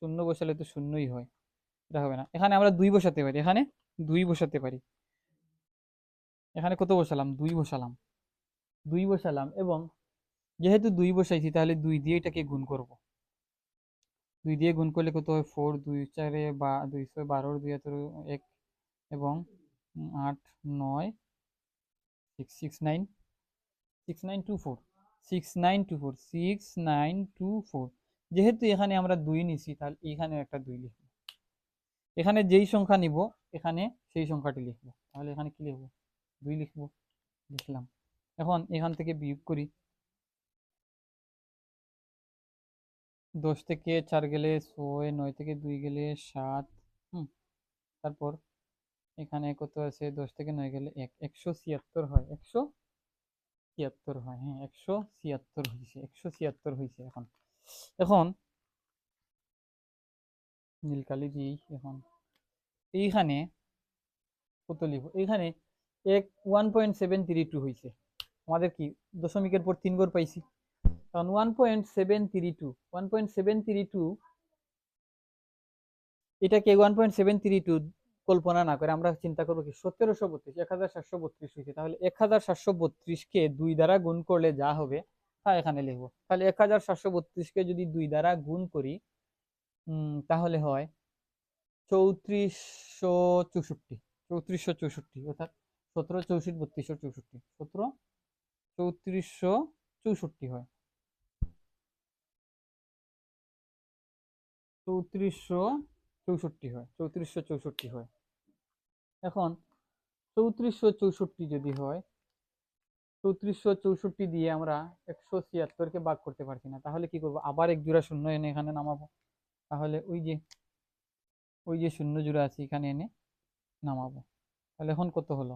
শূন্য বসালে তো শূন্যই হয়, এটা হবে না। এখানে আমরা 2 বসাতে পারি, এখানে 2 বসাতে পারি, এখানে কত বসালাম 2 বসালাম, 2 বসালাম। এবং যেহেতু 2 বসাইছি তাহলে 2 দিয়ে এটাকে গুণ করব, 2 দিয়ে গুণ করলে কত হয় 4, 2 4 বা 212, 2 1 এবং 8 9 6 6 9 6924, 6924, 6924। যেহেতু এখানে আমরা 2 নিছি তাহলে এখানে একটা 2 লিখব, এখানে যেই সংখ্যা নিব এখানে সেই সংখ্যাটি লিখব। তাহলে এখানে কি লিখব 2 লিখব, লিখলাম। এখন এখান থেকে বিয়োগ করি, 10 থেকে 4 গেলে 6, 9 থেকে 2 গেলে 7। তারপর এখানে কত আছে 10 থেকে 9 গেলে 1, 176 হয়, 176 হয়, হ্যাঁ 176 হয়েছে, 176 হয়েছে। এখন এখন নীলকালি দিই এখন এইখানে কত লিখবো, এইখানে এক 1.732 হয়েছে, আমাদের কি দশমিকের পর 3 ঘর পাইছি, কারণ 1.732 এটাকে 1.732 কল্পনা না করে আমরা চিন্তা করবো কি 1732, 1732 হয়েছে, তাহলে 1732 কে 2 দ্বারা গুণ করলে যা হবে তা এখানে লিখবো। তাহলে 1732 কে যদি 2 দ্বারা গুণ করি তাহলে হয় 3464, 3464 অর্থাৎ 17 64 32 64, 17 3464 হয়, 3464 হয়, 3464 হয়। এখন 3464 যদি হয়, 3464 দিয়ে আমরা 176 কে ভাগ করতে পারছি না, তাহলে কি করব, আবার এক জোড়া শূন্য এনে এখানে নামাবো, তাহলে ওই যে শূন্য জোড়া আছে এখানে এনে নামাবো। তাহলে এখন কত হলো,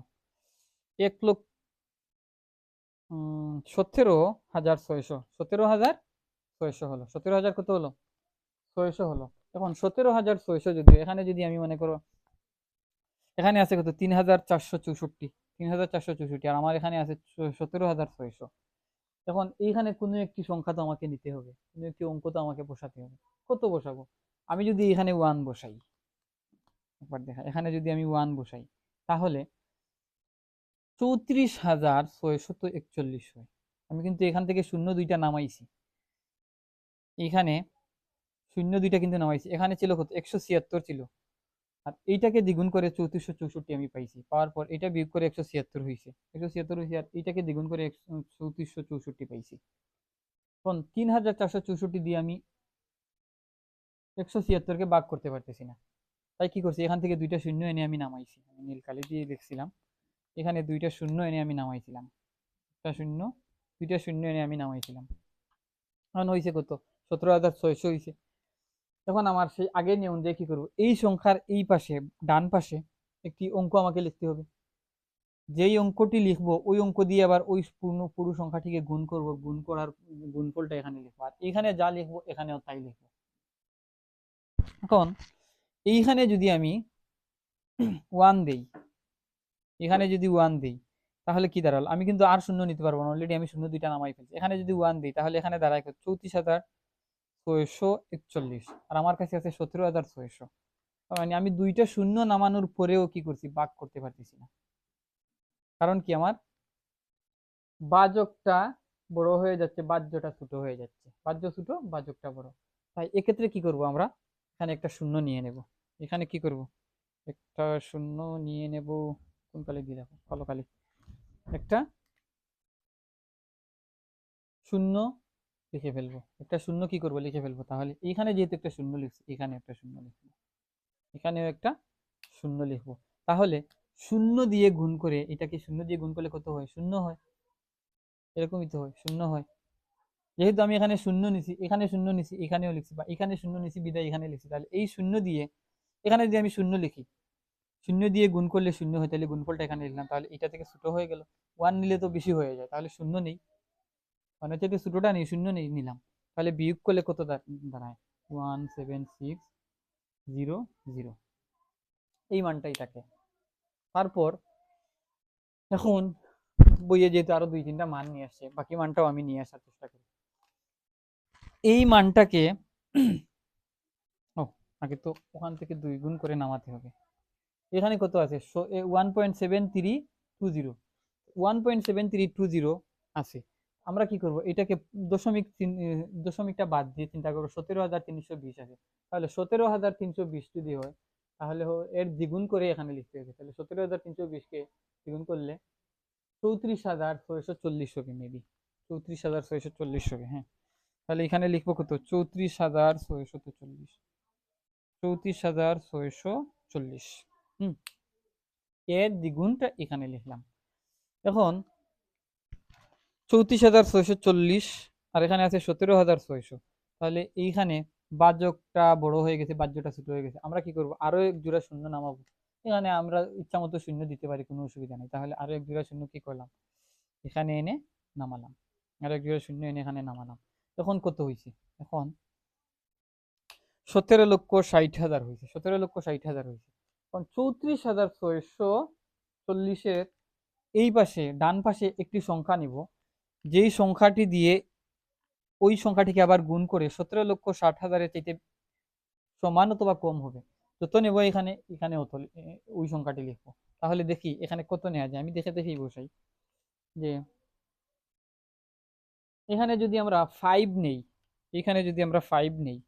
1,17,600, 17,600 হলো, 17,000 কত হলো, 600 হলো। এখন 17,600 যদি এখানে যদি আমি মনে করো, এখানে আছে কত 3,464, 3,464, আর আমার এখানে আছে 17,600। এখন এইখানে কোনো একটি সংখ্যা তো আমাকে নিতে হবে, কোনো একটি অঙ্ক তো আমাকে বসাতে হবে। কত বসাবো, আমি যদি এখানে 1 বসাই, একবার দেখা, এখানে যদি আমি 1 বসাই তাহলে 34,641 হয়। আমি কিন্তু এখান থেকে শূন্য দুইটা নামাইছি, এখানে শূন্য দুইটা কিন্তু নামাইছি, এখানে ছিল কত 176 ছিল, আর এইটাকে দ্বিগুণ করে 3464 আমি পাইছি, পাওয়ার পর এটা বিয়োগ করে 176 হয়েছে, 176 হয়েছে, আর এইটাকে দ্বিগুণ করে 3464 পাইছি। এখন 3,464 দিয়ে আমি 176 কে ভাগ করতে পারতেছি না, তাই কি করছি, এখান থেকে দুইটা শূন্য এনে আমি নামাইছি, আমি নীল কালি দিয়ে লিখছিলাম, এখানে দুইটা শূন্য এনে আমি নামাইছিলাম, একটা শূন্য, দুইটা শূন্য এনে আমি নামাইছিলাম। এখন হয়েছে কত, 17,600 হয়েছে। এখন আমার সেই আগের নিয়ম দিয়ে কি করবো, এই সংখ্যার এই পাশে ডান পাশে একটি অঙ্ক আমাকে লিখতে হবে, যেই অঙ্কটি লিখবো ওই অঙ্ক দিয়ে আবার ওই পুরো সংখ্যাটিকে গুণ করব, গুণ করার গুণফলটা এখানে লিখবো, আর এখানে যা লিখবো এখানেও তাই লিখবো। এখন এইখানে যদি আমি 1 দেই, এখানে যদি 1 দেই তাহলে কি দাঁড়ালো, আমি কিন্তু আর শূন্য নিতে পারবো না, অলরেডি আমি শূন্য দুইটা নামাই ফেলছি। এখানে যদি 1 দিই তাহলে এখানে দাঁড়ায় 34,641, আর আমার কাছে আছে 17,600, মানে আমি দুইটা শূন্য নামানোর পরেও কি করছি, ভাগ করতে পারতেছি না, কারণ কি আমার বাজকটা বড় হয়ে যাচ্ছে, বাহ্যটা ছোট হয়ে যাচ্ছে, বাহ্য ছোট বাজকটা বড়। তাই এক্ষেত্রে কি করব, আমরা এখানে একটা শূন্য নিয়ে নেব, এখানে কি করব, একটা শূন্য নিয়ে নেব, কোন কালি দিয়ে দেখো, কালো কালি, একটা শূন্য লিখে ফেলবো, একটা শূন্য কি করবো, লিখে ফেলবো। তাহলে এইখানে যেহেতু একটা শূন্য লিখছি, এখানে একটা শূন্য লিখবো, এখানেও একটা শূন্য লিখবো। তাহলে শূন্য দিয়ে গুণ করে, এটাকে শূন্য দিয়ে গুণ করলে কত হয়, শূন্য হয়, এরকমই তো হয়, শূন্য হয়। যেহেতু আমি এখানে শূন্য নিছি, এখানে শূন্য নিছি, এখানেও লিখছি, বা এখানে শূন্য নিছি বিদায় এখানে লিখছি, তাহলে এই শূন্য দিয়ে এখানে যদি আমি শূন্য লিখি, শূন্য দিয়ে গুণ করলে শূন্য হয়, তাহলে গুণফলটা এখানে লিখলাম, তাহলে এটা থেকে ছোট হয়ে গেল। 1 নিলে তো বেশি হয়ে যায়, তাহলে শূন্য নেই, মানে হচ্ছে ছোটটা নেই, শূন্য নেই নিলাম, তাহলে বিয়োগ করলে কত দাঁড়ায়, 176,000, এই মানটাই থাকে। তারপর এখন বইয়ে যেহেতু আরো 2-3টা মান নিয়ে আসছে, বাকি মানটাও আমি নিয়ে আসার চেষ্টা করি। এই মানটাকে ও আগে তো ওখান থেকে 2 গুণ করে নামাতে হবে। এখানে কত আছে, 1.7320, 1.7320 আছে। আমরা কি করব, এটাকে দশমিকটা বাদ দিয়ে চিন্তা করবো, 17,320 আছে, তাহলে 17,320 যদি হয় তাহলে এর দ্বিগুণ করে এখানে লিখতে হবে, তাহলে 17,320 কে দ্বিগুণ করলে 34,640 হবে, মেবি 34,640 হবে। হ্যাঁ, তাহলে এখানে লিখবো কত, 34,640, 34,640, এর দ্বিগুণটা এখানে লিখলাম। এখন 34,640 আর এখানে আছে 17,600, তাহলে এইখানে বাহ্যকটা বড় হয়ে গেছে, বাহ্যটা ছোট হয়ে গেছে, আমরা কি করব, আরো এক জোড়া শূন্য নামাবো। এখানে আমরা ইচ্ছা মতো শূন্য দিতে পারি, কোনো অসুবিধা নেই। তাহলে আরো এক জোড়া শূন্য কি করলাম, এখানে এনে নামালাম, আরো এক জোড়া শূন্য এনে এখানে নামালাম। তখন কত হয়েছে, এখন 17,60,000 হয়েছে, 17,60,000 হয়েছে। 34,640-এর এই পাশে ডান পাশে একটি সংখ্যা নিব, যেই সংখ্যাটি দিয়ে ওই সংখ্যাটিকে আবার গুণ করে 17,60,000-এর চাইতে সমান অথবা কম হবে। যত নেব এখানে এখানে ওই সংখ্যাটি লিখবো। তাহলে দেখি এখানে কত নেওয়া যায়, আমি দেখে দেখেই বসাই যে এখানে যদি আমরা 5 নেই, এখানে যদি আমরা 5 নেই,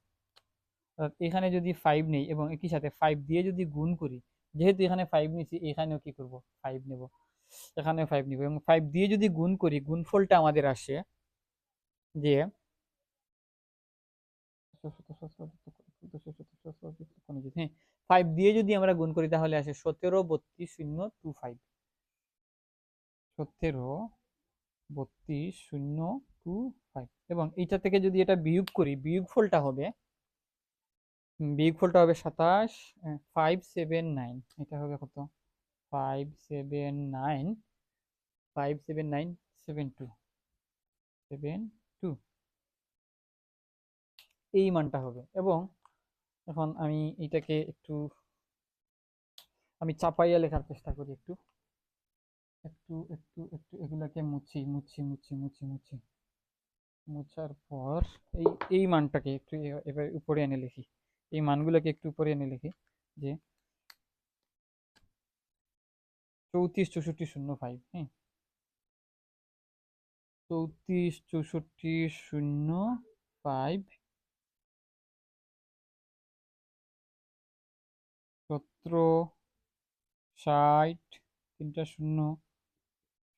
এখানে যদি 5 নেই এবং একই সাথে 5 দিয়ে যদি গুণ করি, যেহেতু এখানে 5 নিছি এখানেও কি করব 5 নেব, এখানেও 5 নিব এবং 5 দিয়ে যদি গুণ করি গুণফলটা আমাদের আসে যে 5 দিয়ে যদি আমরা গুণ করি তাহলে আসে 17,32,025, 17,32,025 এবং এইটা থেকে যদি এটা বিয়োগ করি বিয়োগফলটা হবে 27, 579, এটা হবে কত 579, 57972 এই মানটা হবে। এবং এখন আমি এটাকে একটু আমি চাপাইয়া লেখার চেষ্টা করি, একটু একটু একটু একটু এগুলাকে মুছি মুছি মুছি মুছি মুছি মুছার পর এই এই মানটাকে একটু এবার উপরে এনে লিখি, এই মানগুলোকে একটু উপরে এনে লিখি যে 34,64,05, হ্যাঁ 34,64,05, 17,60, 3টা 0,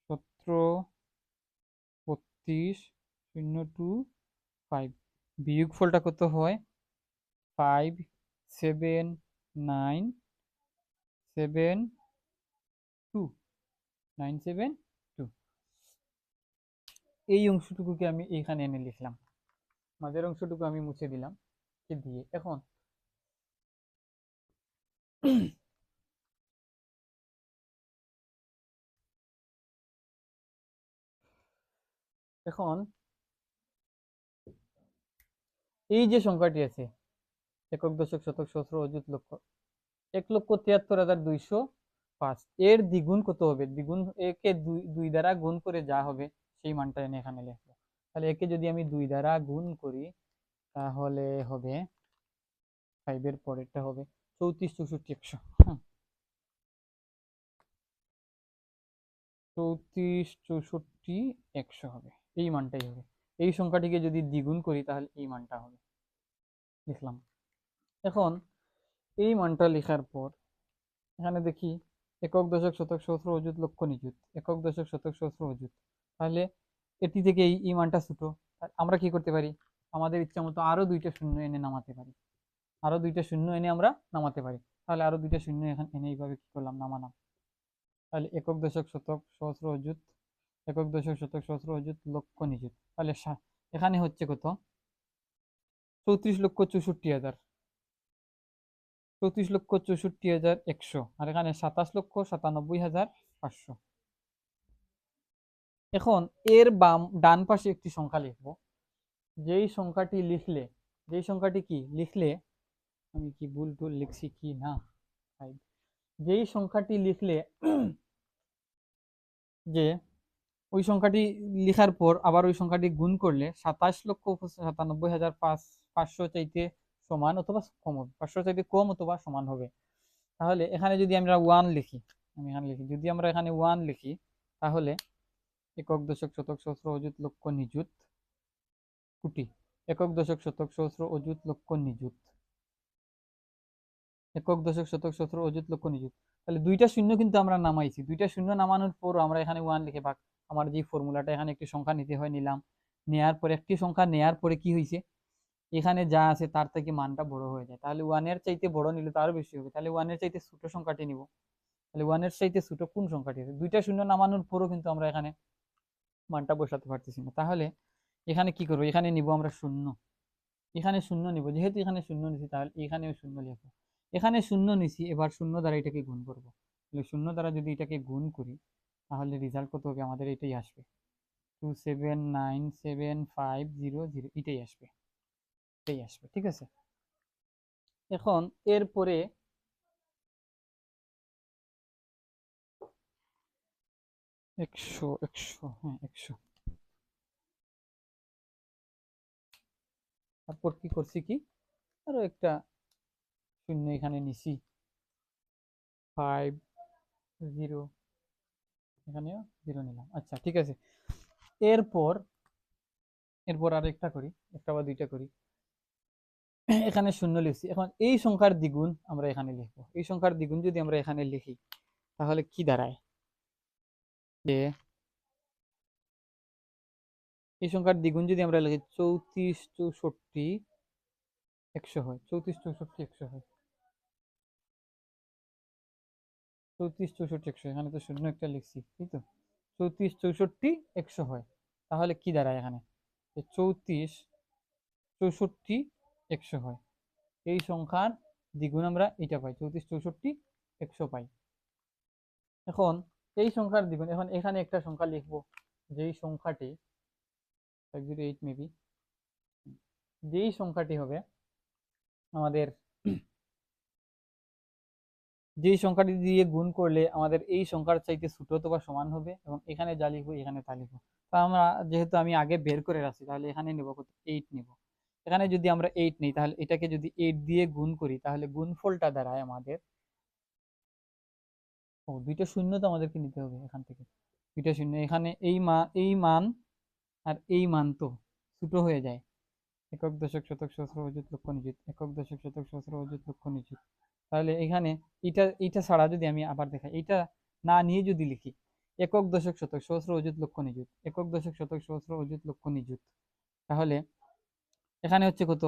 17,32,025, বিয়োগফলটা কত হয় 57972, এই অংশটুকুকে আমি এইখানে এনে লিখলাম, মাঝের অংশটুকু আমি মুছে দিলাম দিয়ে এখন এখন এই যে সংখ্যাটি আছে একক দশক শতক সহস্র অযুত লক্ষ 1,73,205, এর দ্বিগুণ কত হবে, দ্বিগুণ একে দুই দ্বারা গুণ করে যা হবে সেই মানটা এনে এখানে লিখবো। তাহলে একে যদি আমি 2 দ্বারা গুণ করি তাহলে হবে 5 এর পরেরটা হবে 34,64,100, 34,64,100 হবে, এই মানটাই হবে। এই সংখ্যাটিকে যদি দ্বিগুণ করি তাহলে এই মানটা হবে, লিখলাম। এখন এই মানটা লেখার পর এখানে দেখি একক দশক শতক সহস্র অযুত লক্ষ নিযুত, একক দশক শতক সহস্র অযুত, তাহলে এটি থেকে এই মানটা ছোট, আমরা কি করতে পারি আমাদের ইচ্ছা মতো আরো 2টা শূন্য এনে নামাতে পারি, আরো 2টা শূন্য এনে আমরা নামাতে পারি। তাহলে আরো 2টা শূন্য এখানে এনে এইভাবে কি করলাম নামালাম, তাহলে একক দশক শতক সহস্র অযুত, একক দশক শতক সহস্র অযুত লক্ষ নিযুত, তাহলে এখানে হচ্ছে কত 34,64,000, 34,64,100, আর এখানে 27,97,500। এখন এর ডান পাশে একটি সংখ্যা লিখব, যেই সংখ্যাটি লিখলে, যেই সংখ্যাটি কি লিখলে, আমি কি ভুল টুল লিখছি কি না, যেই সংখ্যাটি লিখলে যে ওই সংখ্যাটি লিখার পর আবার ওই সংখ্যাটি গুণ করলে 27,97,500 চাইতে সমান অথবা কম হবে, 500 চাইতে কম অথবা সমান হবে। তাহলে এখানে যদি আমরা 1 লিখি, আমি এখানে লিখি, যদি আমরা এখানে 1 লিখি তাহলে একক দশক শতক সহস্র অযুত লক্ষ নিযুত কোটি, একক দশক শতক সহস্র অযুত লক্ষ নিযুত, একক দশক শতক সহস্র অযুত লক্ষ নিযুত। তাহলে 2টা শূন্য কিন্তু আমরা নামাইছি, 2টা শূন্য নামানোর পর আমরা এখানে 1 লিখে ভাগ, আমার যে ফর্মুলাটা এখানে একটি সংখ্যা নিতে হয় নিলাম, নেয়ার পরে একটি সংখ্যা নেয়ার পরে কি হয়েছে এখানে যা আছে তার থেকে মানটা বড় হয়ে যায়, তাহলে 1 এর চাইতে বড় নিলে তো আরো বেশি হবে, তাহলে 1 এর চাইতে ছোট সংখ্যাটি নিব। তাহলে 1 এর চাইতে ছোট কোন সংখ্যাটি আছে, 2টা শূন্য নামানোর পরও কিন্তু আমরা এখানে মানটা বসাতে পারতেছি না, তাহলে এখানে কি করবো, এখানে নিব আমরা শূন্য, এখানে শূন্য নিব, যেহেতু এখানে শূন্য নিছি তাহলে এখানেও শূন্য লিখবো, এখানে শূন্য নিছি, এবার শূন্য দ্বারা এটাকে গুণ করব, তাহলে শূন্য দ্বারা যদি এটাকে গুণ করি তাহলে রেজাল্ট কত হবে, আমাদের এটাই আসবে 2797500, এটাই আসবে, এটাই আসবে, ঠিক আছে। এখন এরপরে 100 100, হ্যাঁ 100। তারপর কি করছি কি, আরো একটা শূন্য এখানে নিছি, 5 0, এখানেও 0 নিলাম। আচ্ছা ঠিক আছে। এরপর এরপর আর একটা করি, একটা বা দুইটা করি। এখানে শূন্য লিখছি, এখন এই সংখ্যার দ্বিগুণ আমরা এখানে লিখবো। এই সংখ্যার দ্বিগুণ যদি আমরা এখানে লিখি তাহলে কি দাঁড়ায়, যে এই সংখ্যার দ্বিগুণ যদি আমরা লিখি 34 64 100 হয়, 34 64 100 হয়, 34 64 100, এখানে তো শূন্য একটা লিখছি তাই তো, 34 64 100 হয়। তাহলে কি দাঁড়ায় এখানে, 34 64 100 হয়। এই সংখ্যার দ্বিগুণ আমরা এটা পাই, 34 64 100 পাই। এখন এই সংখ্যার দ্বিগুণ, এখন এখানে একটা সংখ্যা লিখবো, যেই সংখ্যাটি 508 মেবি, যেই সংখ্যাটি হবে আমাদের, যেই সংখ্যাটি দিয়ে গুণ করলে আমাদের এই সংখ্যার চাইতে ছোট অথবা সমান হবে, এবং এখানে যা লিখবো এখানে তা লিখবো। তা আমরা যেহেতু আমি আগে বের করে রাখছি, তাহলে এখানে নেব কত, 8 নেব। এখানে যদি আমরা 8 নিই তাহলে এটাকে যদি 8 দিয়ে গুণ করি তাহলে গুণফলটা দাঁড়ায় আমাদের, ও দুইটা শূন্য তো আমাদেরকে নিতে হবে এখান থেকে, দুইটা শূন্য এখানে, এই মান আর এই মান তো ছোট হয়ে যায়। একক দশক শতক সহস্র অযুত লক্ষ নিযুত, একক দশক শতক সহস্র অযুত লক্ষ নিযুত। তাহলে এখানে এটা ছাড়া যদি আমি আবার দেখাই, এটা না নিয়ে যদি লিখি একক দশক শতক সহস্র অযুত লক্ষ নিযুত, একক দশক শতক সহস্র অযুত লক্ষ নিযুত, তাহলে এখানে হচ্ছে কত,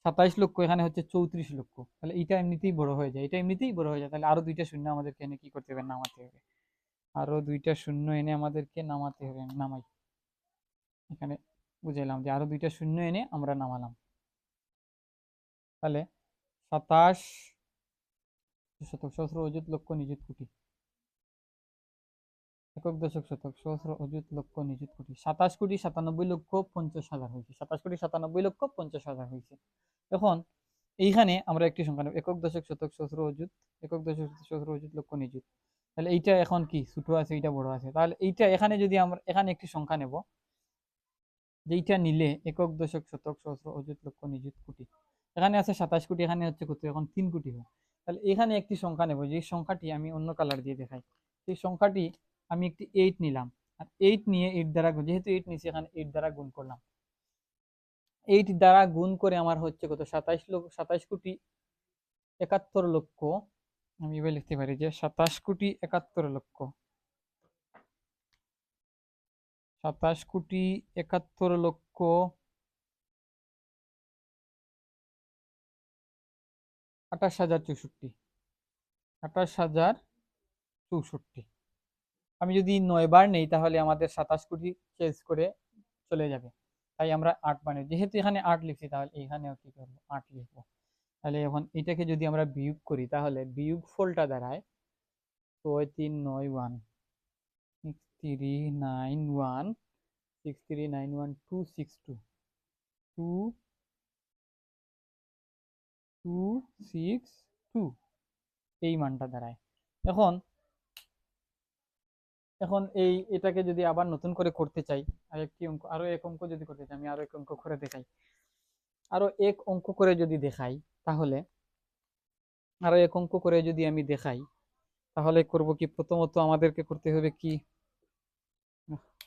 27 লক্ষ, এখানে হচ্ছে 34 লক্ষ। তাহলে এটা এমনিতেই বড় হয়ে যায়, এটা এমনিতেই বড় হয়ে যায়। তাহলে আরো দুইটা শূন্য আমাদেরকে এনে কি করতে হবে, নামাতে হবে। আরো দুইটা শূন্য এনে আমাদেরকে নামাতে হবে, নামাই। এখানে বুঝাইলাম যে আরো দুইটা শূন্য এনে আমরা নামালাম। তাহলে 27 শতক সহস্র অযুত লক্ষ নিযুত কোটি, একক দশক শতক সহস্র অযুত লক্ষ নিযুত কোটি, 27 কোটি 97 লক্ষ 50 হাজার হয়েছে, 27 কোটি 97 লক্ষ 50 হাজার হয়েছে। এখন এইখানে আমরা একটি সংখ্যা নেব, একক দশক শতক সহস্র অযুত, একক দশক সহস্র অযুত লক্ষ নিযুত। তাহলে এইটা এখন কি ছোট আছে, এইটা বড় আছে, তাহলে এইটা এখানে যদি আমরা এখানে একটি সংখ্যা নেব, যেইটা নিলে একক দশক শতক সহস্র অযুত লক্ষ নিযুত কোটি, এখানে আছে 27 কোটি, এখানে হচ্ছে কত, এখন 3 কোটি হয়। তাহলে এখানে একটি সংখ্যা নেব, যে সংখ্যাটি আমি অন্য কালার দিয়ে দেখাই, সেই সংখ্যাটি আমি একটি 8 নিলাম, আর 8 নিয়ে 8 দ্বারা, যেহেতু 8 নিয়েছি এখানে 8 দ্বারা গুণ করলাম, 8 দ্বারা গুণ করে আমার হচ্ছে কত, 27 কোটি 71 লক্ষ, আমি এবার লিখতে পারি যে 27 কোটি 71 লক্ষ, 27 কোটি 71 লক্ষ 28,064, 28,064। আমি যদি 9 বার নেই তাহলে আমাদের 27 কোটি চেঞ্জ করে চলে যাবে, তাই আমরা 8 বানাই। যেহেতু এখানে 8 লিখছি তাহলে এখানেও কি করবো, 8 লিখবো। তাহলে এখন এটাকে যদি আমরা বিয়োগ করি তাহলে বিয়োগ ফলটা দাঁড়ায় 6391, 6391, 6391 262, 2262, এই মানটা দাঁড়ায়। এখন এখন এটাকে যদি আবার নতুন করে করতে চাই, আরেকটি অঙ্ক, আরো এক অঙ্ক যদি করতে চাই, আমি আরো এক অঙ্ক করে দেখাই, আরো এক অঙ্ক করে যদি দেখাই তাহলে, আরো এক অঙ্ক করে যদি আমি দেখাই তাহলে করব কি, প্রথমত আমাদেরকে করতে হবে কি,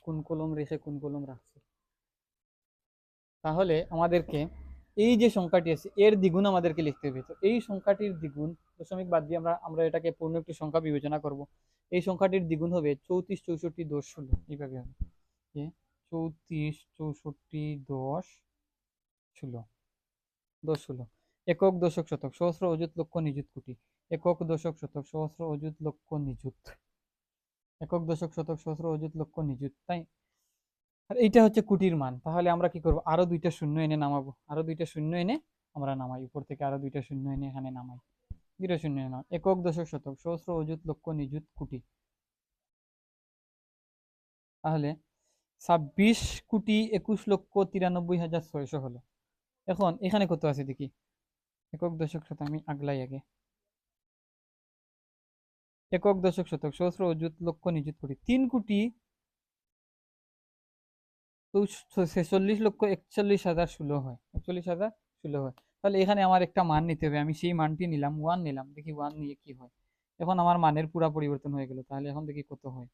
কোন কলম রেখে কোন কলম রাখছি, তাহলে আমাদেরকে এই যে সংখ্যাটি আছে এর দ্বিগুণ আমাদেরকে লিখতে হবে। তো এই সংখ্যাটির দ্বিগুণ, দশমিক বাদ দিয়ে আমরা আমরা এটাকে পূর্ণ একটি সংখ্যা বিবেচনা করব। এই সংখ্যাটির দ্বিগুণ হবে 34 64 10 16, এইভাবে হবে যে 34 64 10 16, 10 16। একক দশক শতক সহস্র অযুত লক্ষ নিযুত কোটি, একক দশক শতক সহস্র অযুত লক্ষ নিযুত, একক দশক শতক সহস্র অযুত লক্ষ নিযুত, তাই। আর এইটা হচ্ছে কোটির মান। তাহলে আমরা কি করব, আরো দুইটা শূন্য এনে নামাবো, আরো দুইটা শূন্য এনে আমরা নামাই, উপর থেকে আরো দুইটা শূন্য এনে এখানে নামাই, দুইটা শূন্য এনে নামাই। একক দশক শতক সহস্র অযুত লক্ষ নিযুত কোটি, তাহলে 26 কোটি 21 লক্ষ 93,600 হলো। এখন এখানে কত আছে দেখি, একক দশক শতক আমি আগলাই আগে, একক, দশক, শতক, সহস্র, অযুত, লক্ষ, নিযুত, কোটি। 3,46,41,016 হয়, 41,016 হয়। তাহলে এখানে আমার একটা মান নিতে হবে, আমি সেই মানটি নিলাম, 1 নিলাম, দেখি 1 নিয়ে কি হয়। এখন আমার মানের পুরা পরিবর্তন হয়ে গেল, তাহলে এখন দেখি কত হয়।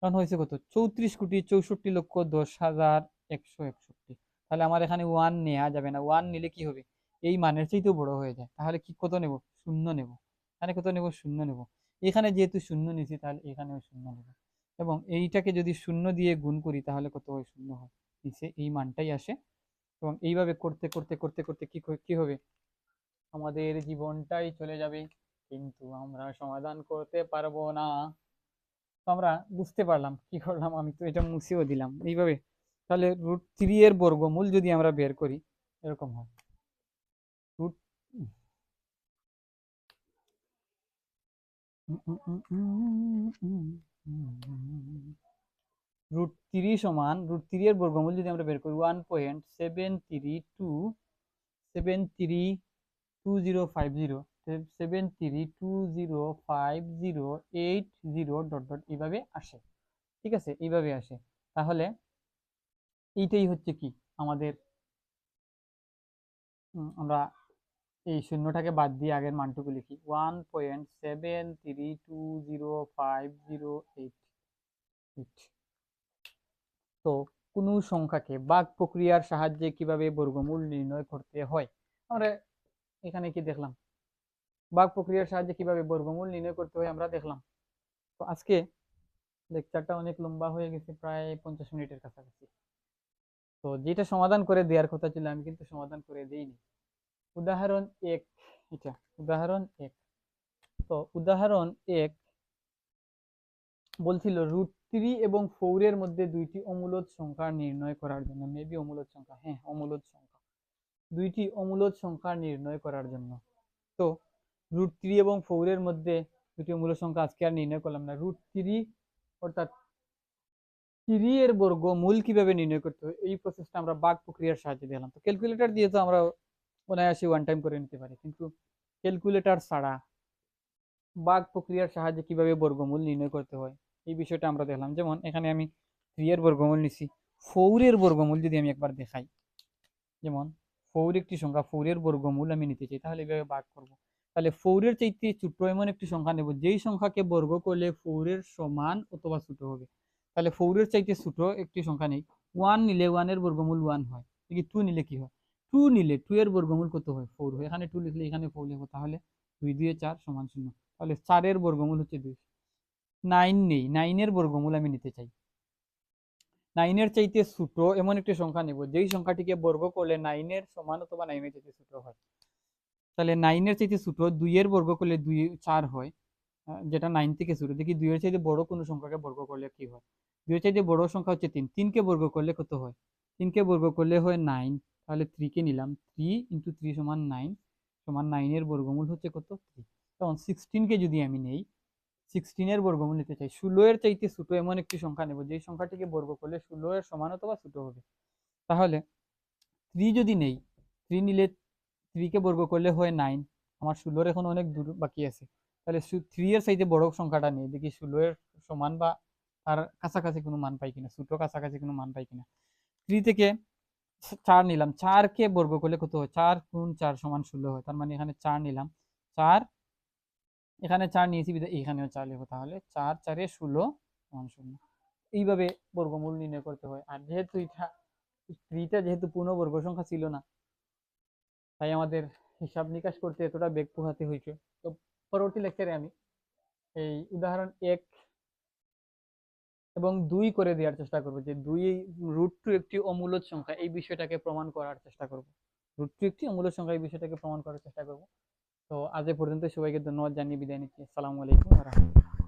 এখন হয়েছে কত, 34,64,10,161। তাহলে আমার এখানে 1 নেওয়া যাবে না, 1 নিলে কি হবে, এই মানের চাইতেও বড় হয়ে যায়। তাহলে কি কত নেব, শূন্য নেব। এখানে কত নেব, শূন্য নেব। এখানে যেহেতু শূন্য নিছি, তাহলে এখানেও শূন্য নেব। এবং এইটাকে যদি শূন্য দিয়ে গুণ করি, তাহলে কত হয়, শূন্য হয়, নিচে এই মানটাই আসে। এবং এইভাবে করতে করতে করতে করতে কি হবে, আমাদের জীবনটাই চলে যাবে, কিন্তু আমরা সমাধান করতে পারবো না। তো আমরা বুঝতে পারলাম কি করলাম, আমি তো এটা মুছেও দিলাম এইভাবে। তাহলে √3 এর বর্গমূল যদি আমরা বের করি, এরকম হয়, রুট √3 সমান, √3 এর বর্গমূল যদি আমরা বের করি, 1.73273250, 73205080 ডট ডট এইভাবে আসে। ঠিক আছে, এইভাবে আসে। তাহলে এইটাই হচ্ছে কি আমাদের, আমরা এই শূন্যটাকে বাদ দিয়ে আগের মানটুকু লিখি, 1.73205088। তো কোনো সংখ্যাকে বাক প্রক্রিয়ার সাহায্যে কিভাবে বর্গমূল নির্ণয় করতে হয়, আমরা এখানে কি দেখলাম, বাক প্রক্রিয়ার সাহায্যে কিভাবে বর্গমূল নির্ণয় করতে হয় আমরা দেখলাম। তো আজকে লেকচারটা অনেক লম্বা হয়ে গেছে, প্রায় 50 মিনিটের কাছাকাছি। তো যেটা সমাধান করে দেওয়ার কথা ছিল আমি কিন্তু সমাধান করে দেইনি। উদাহরণ 1, এটা উদাহরণ 1। তো উদাহরণ 1 বলছিল √3 এবং 4 এর মধ্যে দুইটি অমূলদ সংখ্যা নির্ণয় করার জন্য, মেবি অমূলদ সংখ্যা, হ্যাঁ অমূলদ সংখ্যা, দুইটি অমূলদ সংখ্যা নির্ণয় করার জন্য। তো √3 এবং 4 এর মধ্যে দুটি অমূলদ সংখ্যা আজকে আর নির্ণয় করলাম না। √3 অর্থাৎ 3 এর বর্গমূল কিভাবে নির্ণয় করতে হয়, এই প্রসেসটা আমরা বাক প্রক্রিয়ার সাহায্যে দিলাম। তো ক্যালকুলেটর দিয়ে তো আমরা অনায়াসে ওয়ান টাইম করে নিতে পারি, কিন্তু ক্যালকুলেটর ছাড়া বাক প্রক্রিয়ার সাহায্যে কিভাবে বর্গমূল নির্ণয় করতে হয় এই বিষয়টা আমরা দেখলাম। যেমন এখানে আমি 3 এর বর্গমূল নিছি, 4 এর বর্গমূল যদি আমি একবার দেখাই, যেমন 4 একটি সংখ্যা, 4 এর বর্গমূল আমি নিতে চাই, তাহলে এইভাবে ভাগ করব। তাহলে 4 এর চাইতে ছোট এমন একটি সংখ্যা নেব যেই সংখ্যাকে বর্গ করলে 4 এর সমান অথবা ছোট হবে। তাহলে 4 এর চাইতে ছোট একটি সংখ্যা নেই, 1 নিলে 1 এর বর্গমূল 1 হয়, দেখি 2 নিলে কি হয়, 2 নিলে 2 এর বর্গমূল কত হয়, 4 হয়। এখানে 2 লিখলে এখানে 4 লিখবো, তাহলে 2 2 4 সমান 0। তাহলে 4 এর বর্গমূল হচ্ছে 2। 9 নেই, 9 এর বর্গমূল আমি নিতে চাই, 9 এর চাইতে ছোট এমন একটি সংখ্যা নেব যেই সংখ্যাটিকে বর্গ করলে 9 এর সমান অথবা 9 এর চাইতে ছোট হয়। তাহলে 9 এর চাইতে ছোট 2 এর বর্গ করলে 2 4 হয়, যেটা 9 থেকে ছোট। দেখি 2 এর চাইতে বড় কোনো সংখ্যাকে বর্গ করলে কি হয়, 2 এর চাইতে বড় সংখ্যা হচ্ছে 3, 3 কে বর্গ করলে কত হয়, 3 কে বর্গ করলে হয় 9। তাহলে 3 কে নিলাম, 3 × 3 সমান 9, সমান 9 এর বর্গমূল হচ্ছে কত, 3। তখন 16 কে যদি আমি নেই, 16 এর বর্গমূল নিতে চাই, 16 এর চাইতে ছোট এমন একটি সংখ্যা নেব যেই সংখ্যাটিকে বর্গ করলে 16 এর সমান অথবা ছোট হবে। তাহলে 3 যদি নেই, 3 নিলে 3 কে বর্গ করলে হয় 9, আমার 16 এখন অনেক দূর বাকি আছে। তাহলে 3 এর চাইতে বড় সংখ্যাটা নেই, দেখি 16 এর সমান বা তার কাছাকাছি কোনো মান পাই কিনা, ছোট কাছাকাছি কোনো মান পাই কিনা। 3 থেকে 4 নিলাম, 4 কে বর্গ করলে কত হয়, 4 × 4 সমান 16 হয়। তার মানে এখানে 4 নিলাম, 4, এখানে 4 নিয়েছি বিধায় এখানেও 4 লিখবো, তাহলে 4 4 এ 16 সমান 0। এইভাবে বর্গমূল নির্ণয় করতে হয়। আর যেহেতু এটা 3টা যেহেতু পূর্ণবর্গ সংখ্যা ছিল না, তাই আমাদের হিসাব নিকাশ করতে এতটা বেগ পোহাতে হয়েছে। তো পরবর্তী লেকচারে আমি এই উদাহরণ 1 এবং 2 করে দেওয়ার চেষ্টা করব, যে 2 √2 একটি অমূলদ সংখ্যা এই বিষয়টাকে প্রমাণ করার চেষ্টা করব। √2 একটি অমূলদ সংখ্যা এই বিষয়টাকে প্রমাণ করার চেষ্টা করব। তো আজ এ পর্যন্ত, সবাইকে ধন্যবাদ জানিয়ে বিদায় নিচ্ছি। আসসালামু আলাইকুম ওয়া রাহমাতুল্লাহ।